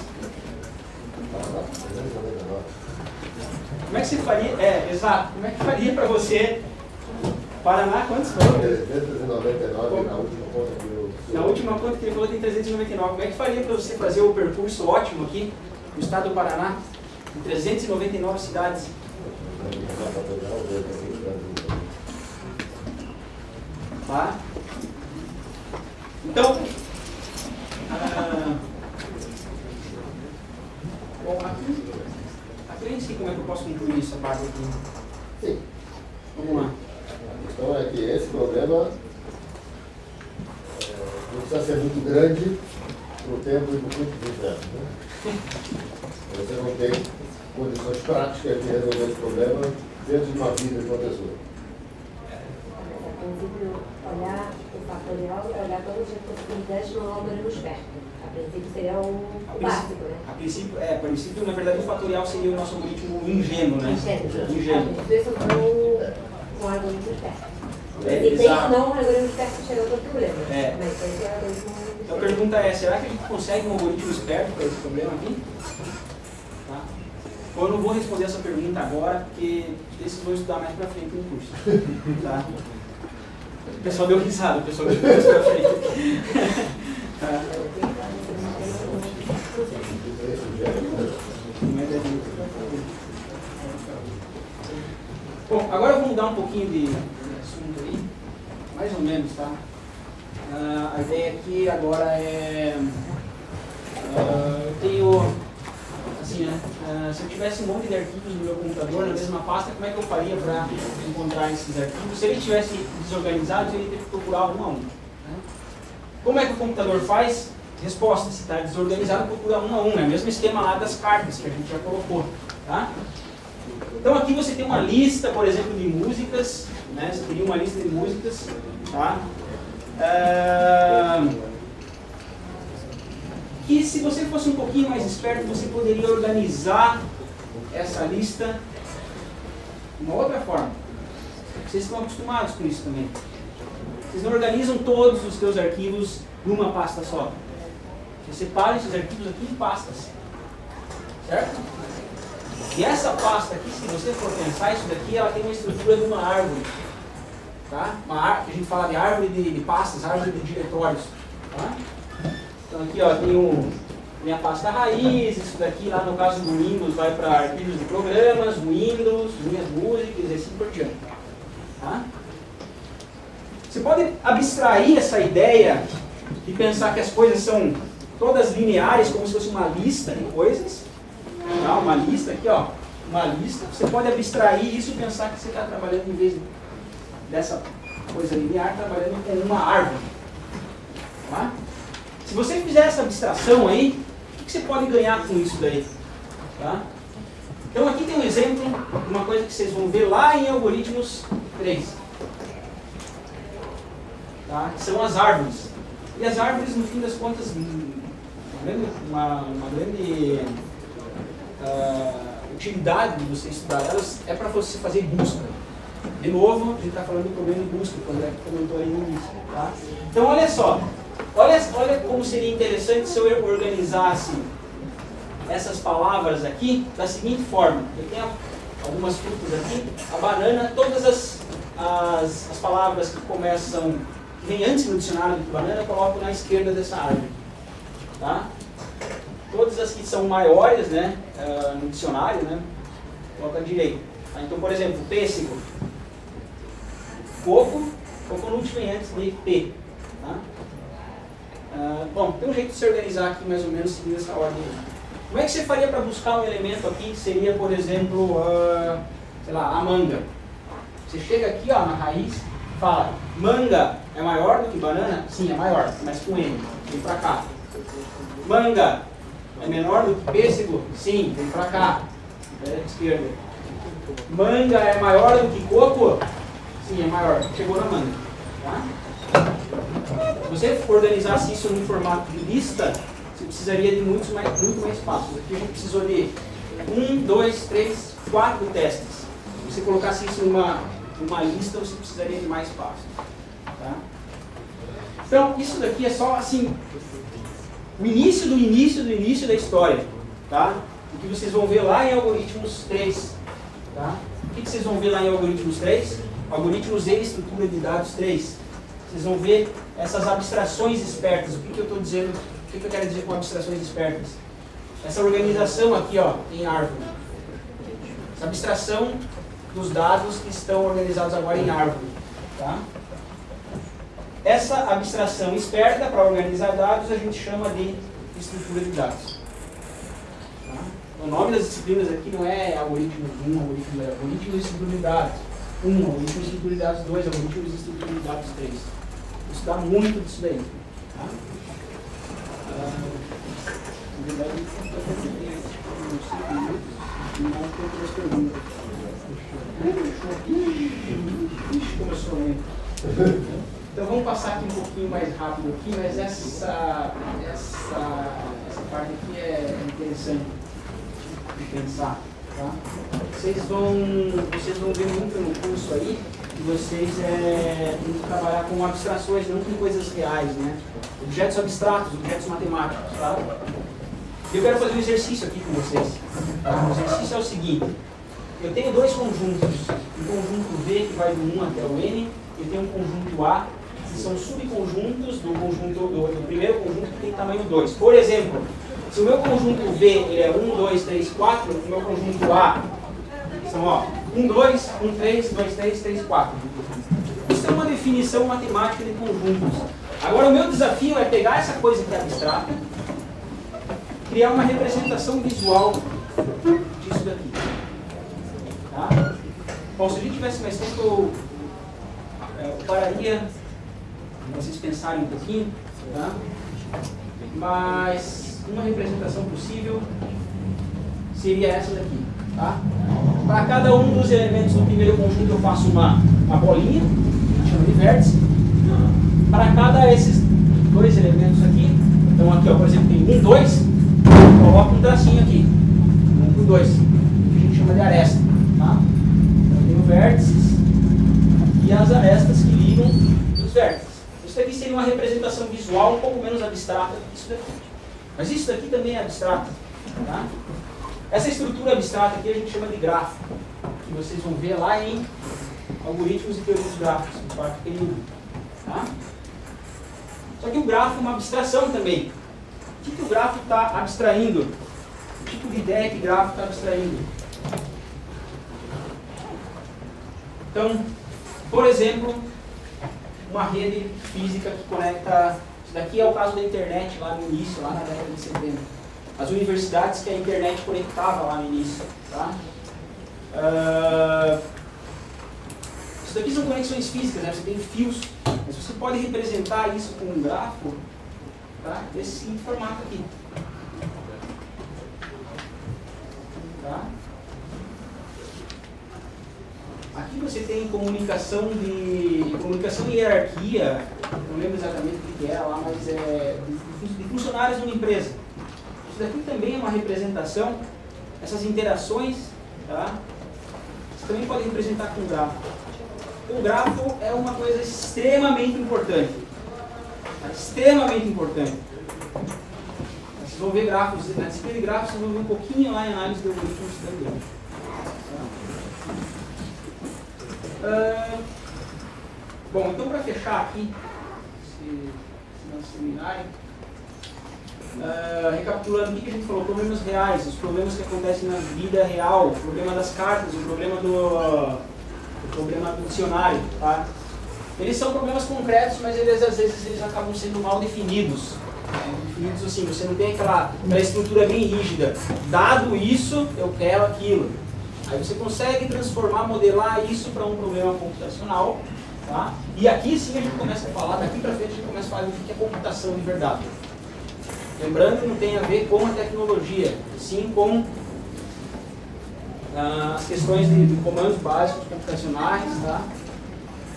Como é que você faria? Exato. Como é que faria para você? Paraná, quantos foram? 399 na última conta que eu... Na última conta que ele falou tem 399. Como é que faria para você fazer o percurso ótimo aqui no estado do Paraná? Em 399 cidades. Tá? Então, bom, aqui eu nem sei como é que eu posso concluir essa parte aqui. Sim. Vamos lá. A questão é que esse problema não precisa ser muito grande para o tempo e para o ponto de vista. Né? Você não tem condições práticas de resolver esse problema dentro de uma vida de uma pessoa. A princípio, olhar o fatorial e olhar todas as possibilidades no algoritmo esperto. A princípio seria o básico, né? A princípio, na verdade, o fatorial seria o nosso algoritmo ingênuo, né? Ingênuo. Isso com o algoritmo esperto. E tem exato. ou não o algoritmo esperto chega a outro problema. É. Mas esse é o algoritmo Então a pergunta é, será que a gente consegue um algoritmo esperto para esse problema aqui? Tá? Eu não vou responder essa pergunta agora, porque esses vão estudar mais para frente no curso. Tá? O pessoal deu risada, o pessoal deu mais para frente. Tá? Bom, agora eu vou mudar um pouquinho de assunto aí, mais ou menos, tá? A ideia aqui agora é, eu tenho, assim, né, se eu tivesse um monte de arquivos no meu computador na mesma pasta, como é que eu faria para encontrar esses arquivos? Se ele estivesse desorganizado, eu ia ter que procurar um a um. Né? Como é que o computador faz? Resposta, se está desorganizado, procura um a um, é o mesmo esquema lá das cartas que a gente já colocou. Tá? Então aqui você tem uma lista, por exemplo, de músicas, né? Você teria uma lista de músicas, tá? Que se você fosse um pouquinho mais esperto, você poderia organizar essa lista de uma outra forma. Vocês estão acostumados com isso também. Vocês não organizam todos os seus arquivos numa pasta só. Você separa esses arquivos aqui em pastas. Certo? E essa pasta aqui, se você for pensar, isso daqui ela tem uma estrutura de uma árvore. Tá? A gente fala de árvore de pastas, árvore de diretórios. Tá? Então aqui ó, tem minha pasta raiz, isso daqui lá no caso do Windows vai para arquivos de programas, Windows, minhas músicas e assim por diante. Tá? Você pode abstrair essa ideia de pensar que as coisas são todas lineares, como se fosse uma lista de coisas. Tá? Uma lista aqui, ó, uma lista. Você pode abstrair isso e pensar que você está trabalhando, em vez dessa coisa linear, trabalhando com uma árvore. Tá? Se você fizer essa abstração aí, o que você pode ganhar com isso daí? Tá? Então aqui tem um exemplo de uma coisa que vocês vão ver lá em Algoritmos 3. Tá? Que são as árvores. E as árvores, no fim das contas, uma grande utilidade de você estudar elas é para você fazer busca. De novo, a gente está falando do problema de busca, quando é que comentou aí no início. Tá? Então olha só, olha como seria interessante se eu organizasse essas palavras aqui da seguinte forma. Eu tenho algumas frutas aqui, a banana, todas as palavras que começam, que vem antes no dicionário de banana, eu coloco na esquerda dessa árvore. Tá? Todas as que são maiores, né, no dicionário, né, coloca à direita. Tá? Então, por exemplo, pêssego, coco no último vem antes de P. Tá? Bom, tem um jeito de se organizar aqui mais ou menos seguindo essa ordem. Como é que você faria para buscar um elemento aqui que seria, por exemplo, sei lá, a manga? Você chega aqui ó, na raiz, fala, manga é maior do que banana? Sim, é maior, mas com M, vem para cá. Manga é menor do que pêssego? Sim, vem para cá, esquerda. Manga é maior do que coco? Sim, é maior, chegou na manga. Tá? Se você organizasse isso num formato de lista, você precisaria de muito mais passos. Aqui a gente precisou de 1, 2, 3, 4 testes. Se você colocasse isso numa lista, você precisaria de mais passos. Tá? Então, isso daqui é só assim, o início do início da história. Tá? O que vocês vão ver lá em Algoritmos 3. Tá? O que vocês vão ver lá em Algoritmos 3? Algoritmos e estrutura de dados 3. Vocês vão ver essas abstrações espertas. O que eu estou dizendo? O que eu quero dizer com abstrações espertas? Essa organização aqui, ó, em árvore. Essa abstração dos dados que estão organizados agora em árvore. Tá? Essa abstração esperta para organizar dados a gente chama de estrutura de dados. Tá? O nome das disciplinas aqui não é algoritmos 1, algoritmos de estrutura de dados 1, algoritmos de estrutura de dados 2, algoritmos de estrutura de dados 3. Isso dá muito disso daí. Tá? Na verdade, começou muito. Então vamos passar aqui um pouquinho mais rápido aqui, mas essa parte aqui é interessante de pensar. Tá? Vocês vão ver muito no curso aí que vocês têm que trabalhar com abstrações, não com coisas reais, né? Objetos abstratos, objetos matemáticos. Tá? Eu quero fazer um exercício aqui com vocês. Tá? O exercício é o seguinte: eu tenho dois conjuntos, um conjunto V que vai do 1 até o N, e eu tenho um conjunto A, que são subconjuntos do primeiro conjunto que tem tamanho 2. Por exemplo, se o meu conjunto V ele é 1, 2, 3, 4, o meu conjunto A são 1, 2, 1, 3, 2, 3, 3, 4. Isso é uma definição matemática de conjuntos. Agora o meu desafio é pegar essa coisa que é abstrata, criar uma representação visual disso daqui. Tá? Bom, se a gente tivesse mais tempo, eu pararia para vocês pensarem um pouquinho. Tá? Mas uma representação possível seria essa daqui. Tá? Para cada um dos elementos do primeiro conjunto eu faço uma bolinha, chama de vértice. Para cada esses dois elementos aqui, então aqui ó, por exemplo tem 1, 2, coloco um tracinho aqui, 1 por 2, que a gente chama de aresta. Tá? Então eu tenho vértices e as arestas que ligam os vértices. Isso daqui seria uma representação visual um pouco menos abstrata do que isso daqui. Mas isso daqui também é abstrato. Tá? Essa estrutura abstrata aqui a gente chama de grafo, que vocês vão ver lá em Algoritmos e Teorias dos Gráficos, no quarto período. Tá? Só que o grafo é uma abstração também. O que o grafo está abstraindo? Que tipo de ideia que o grafo está abstraindo? Então, por exemplo, uma rede física que conecta... Isso daqui é o caso da internet lá no início, lá na década de 70. As universidades que a internet conectava lá no início. Tá? Isso daqui são conexões físicas, né? Você tem fios. Mas você pode representar isso com um grafo, tá? Desse formato aqui. Tá? Aqui você tem comunicação e hierarquia, não lembro exatamente o que era lá, mas é de funcionários de uma empresa. Isso daqui também é uma representação, essas interações, tá? Você também pode representar com grafo. O grafo é uma coisa extremamente importante. Tá? Extremamente importante. Vocês vão ver grafos, na disciplina de grafos vocês vão ver um pouquinho lá em análise de algoritmos também. Bom, então para fechar aqui, se não se terminarem, recapitulando o que a gente falou, problemas reais, os problemas que acontecem na vida real, o problema das cartas, o problema do dicionário, tá? Eles são problemas concretos, mas eles às vezes eles acabam sendo mal definidos. Definidos assim, você não tem aquela estrutura bem rígida. Dado isso, eu quero aquilo. Aí você consegue transformar, modelar isso para um problema computacional. Tá? E aqui sim a gente começa a falar, daqui para frente a gente começa a falar do que é computação de verdade. Lembrando que não tem a ver com a tecnologia, sim com as questões de comandos básicos computacionais. Tá?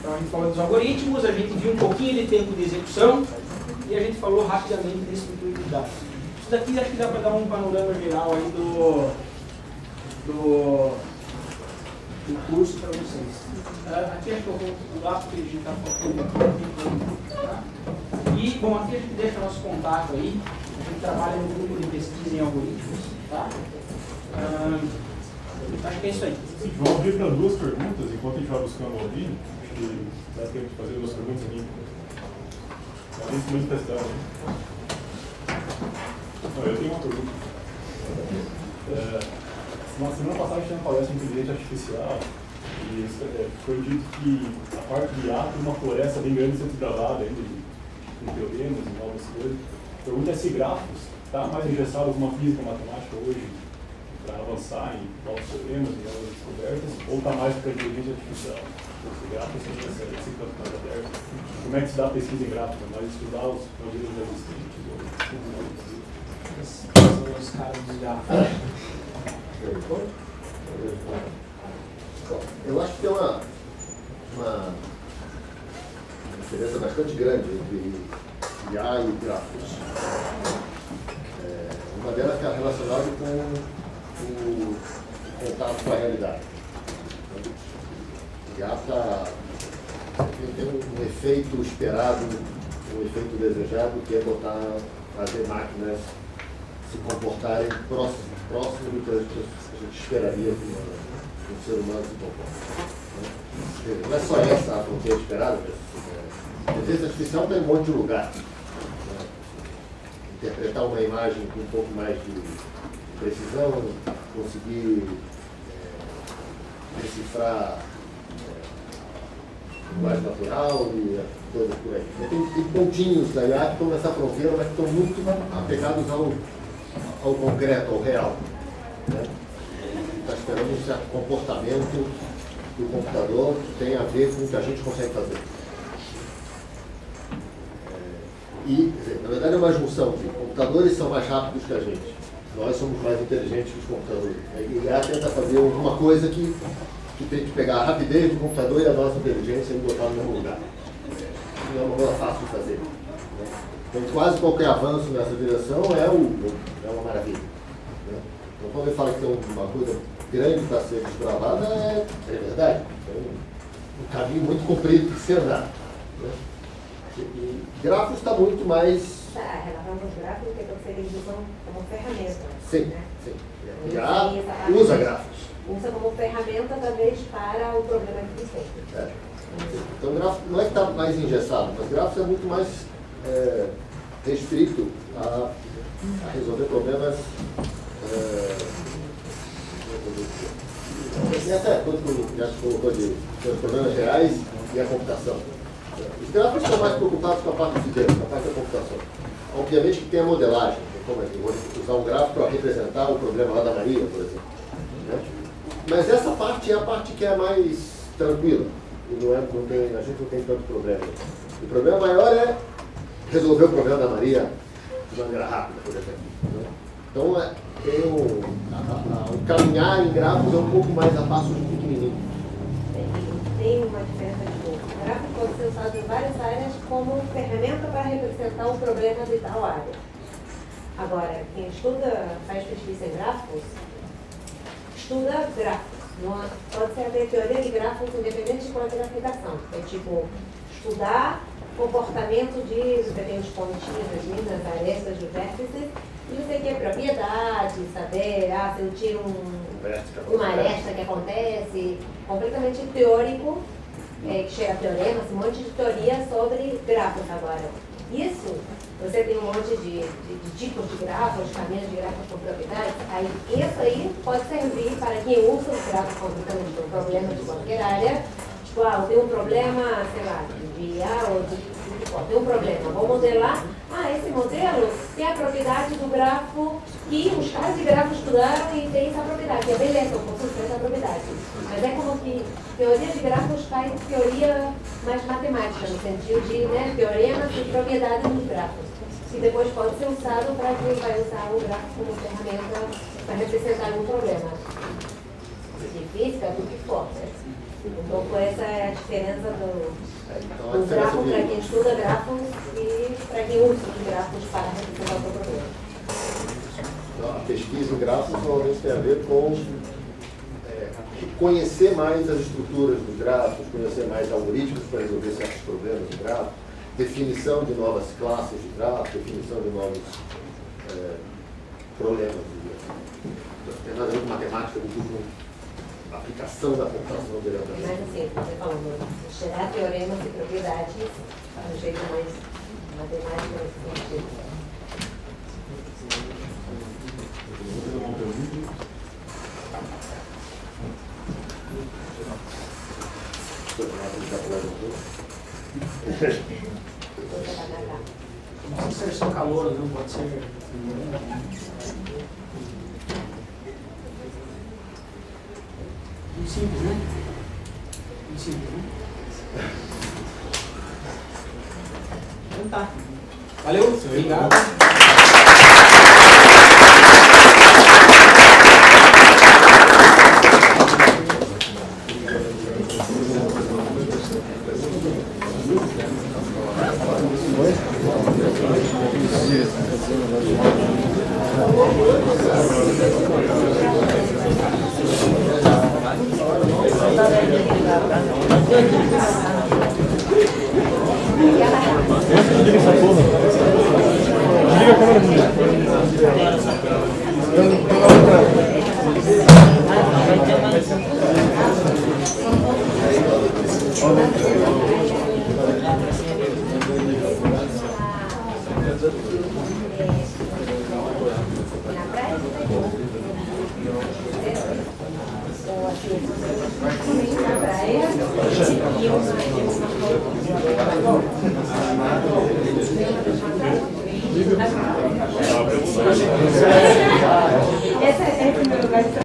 Então a gente falou dos algoritmos, a gente viu um pouquinho de tempo de execução e a gente falou rapidamente de estrutura de dados. Isso daqui acho que dá para dar um panorama geral aí do curso para vocês. Aqui acho que eu vou pular porque a gente está focando aqui. Tá? E, bom, aqui a gente deixa nosso contato aí. A gente trabalha no grupo de pesquisa em algoritmos. Tá? Acho que é isso aí. Sim, vamos abrir para duas perguntas enquanto a gente vai buscando o Albino. Acho que dá tempo de fazer duas perguntas aqui. É um instrumento testado. Eu tenho uma pergunta. Na semana passada a gente teve uma palestra de inteligência artificial e foi dito que a parte de IA tem uma floresta bem grande sendo travada ainda com teoremas e novas coisas. A pergunta é se grafos está mais engessado com uma física matemática hoje para avançar em novos teoremas e novas descobertas, ou está mais para a inteligência artificial? Se grafos tem esse campo mais aberto. Como é que se dá a pesquisa em gráfico? Mas estudar os algoritmos existentes Os caras dos grafos. Eu acho que tem uma diferença bastante grande entre IA e grafos. Uma delas está relacionada com o contato com a realidade. O IA tem um efeito esperado, um efeito desejado, que é fazer máquinas se comportarem próximo do que a gente esperaria que um ser humano se comporte. Não é só essa a fronteira esperada, a inteligência artificial está em um monte de lugar. Interpretar uma imagem com um pouco mais de precisão, conseguir decifrar linguagem natural e coisas por aí. Tem pontinhos da IA que estão nessa fronteira, mas que estão muito apegados ao concreto, ao real. Está esperando um certo comportamento do computador que tem a ver com o que a gente consegue fazer. E, quer dizer, na verdade, é uma junção de computadores são mais rápidos que a gente. Nós somos mais inteligentes que os computadores. A IA tenta fazer alguma coisa que tem que pegar a rapidez do computador e a nossa inteligência e botar no mesmo lugar. Não é uma coisa fácil de fazer. Então, quase qualquer avanço nessa direção é uma maravilha. Então, quando ele fala que tem uma coisa grande para ser desbravada, é verdade. É um caminho muito comprido de se andar. E grafos está muito mais... A relação dos gráficos que vocês usam como ferramenta. Sim, né? sim. Já usa grafos. Usa como ferramenta, talvez, para o problema que tem. Então, gráfico não é que está mais engessado, mas grafos é muito mais restrito a resolver problemas. Essa coisa que o Gerson colocou de problemas reais e a computação. Os gráficos estão mais preocupados com a parte de dentro, com a parte da computação. Obviamente que tem a modelagem, como eu vou usar um gráfico para representar o problema lá da Maria, por exemplo. Mas essa parte é a parte que é mais tranquila. E a gente não tem tanto problema. O problema maior é resolver o problema da Maria de maneira rápida, por exemplo. Então, o caminhar em grafos é um pouco mais a passos pequenininhos. Tem uma diferença de pouco. O gráfico pode ser usado em várias áreas como ferramenta para representar um problema de tal área. Agora, quem faz pesquisa em gráficos, estuda gráficos. Pode ser até teoria de gráficos independente de qual é a aplicação. É tipo, estudar comportamento de você tem os pontinhos, as linhas, as arestas, os vértices, e você quer propriedade, saber, se eu tiro uma aresta que acontece, completamente teórico, que chega a teoremas, um monte de teoria sobre grafos agora. Isso, você tem um monte de tipos de grafos, caminhos de grafos com propriedades, aí isso aí pode servir para quem usa os grafos completamente com problemas de qualquer área, Tipo, tem um problema, sei lá, de IA ou tem um problema, vou modelar. Esse modelo tem a propriedade do grafo que os caras de grafo estudaram e tem essa propriedade. É beleza, eu posso ter essa propriedade. Mas é como que teoria de grafos faz teoria mais matemática, no sentido de teoremas e propriedades dos grafos. Que depois pode ser usado para quem vai usar o grafo como ferramenta para representar algum problema. De física, do que for. Então, essa é a diferença do grafo para quem estuda grafos e para quem usa os grafos para representar o problema. Então, a pesquisa em grafos provavelmente tem a ver com conhecer mais as estruturas dos grafos, conhecer mais algoritmos para resolver certos problemas de grafos, definição de novas classes de grafos, definição de novos problemas. Tem nada a ver com matemática do tipo aplicação da computação diretamente. Mas assim, você falando, gerar teoremas e propriedades do jeito mais matemático nesse sentido. Não precisa ser só calor, não pode ser. Muito simples, né? Muito simples, né? Então tá. Valeu, obrigado. Desliga essa porra. Desliga a câmera dele. Essa é o meu lugar de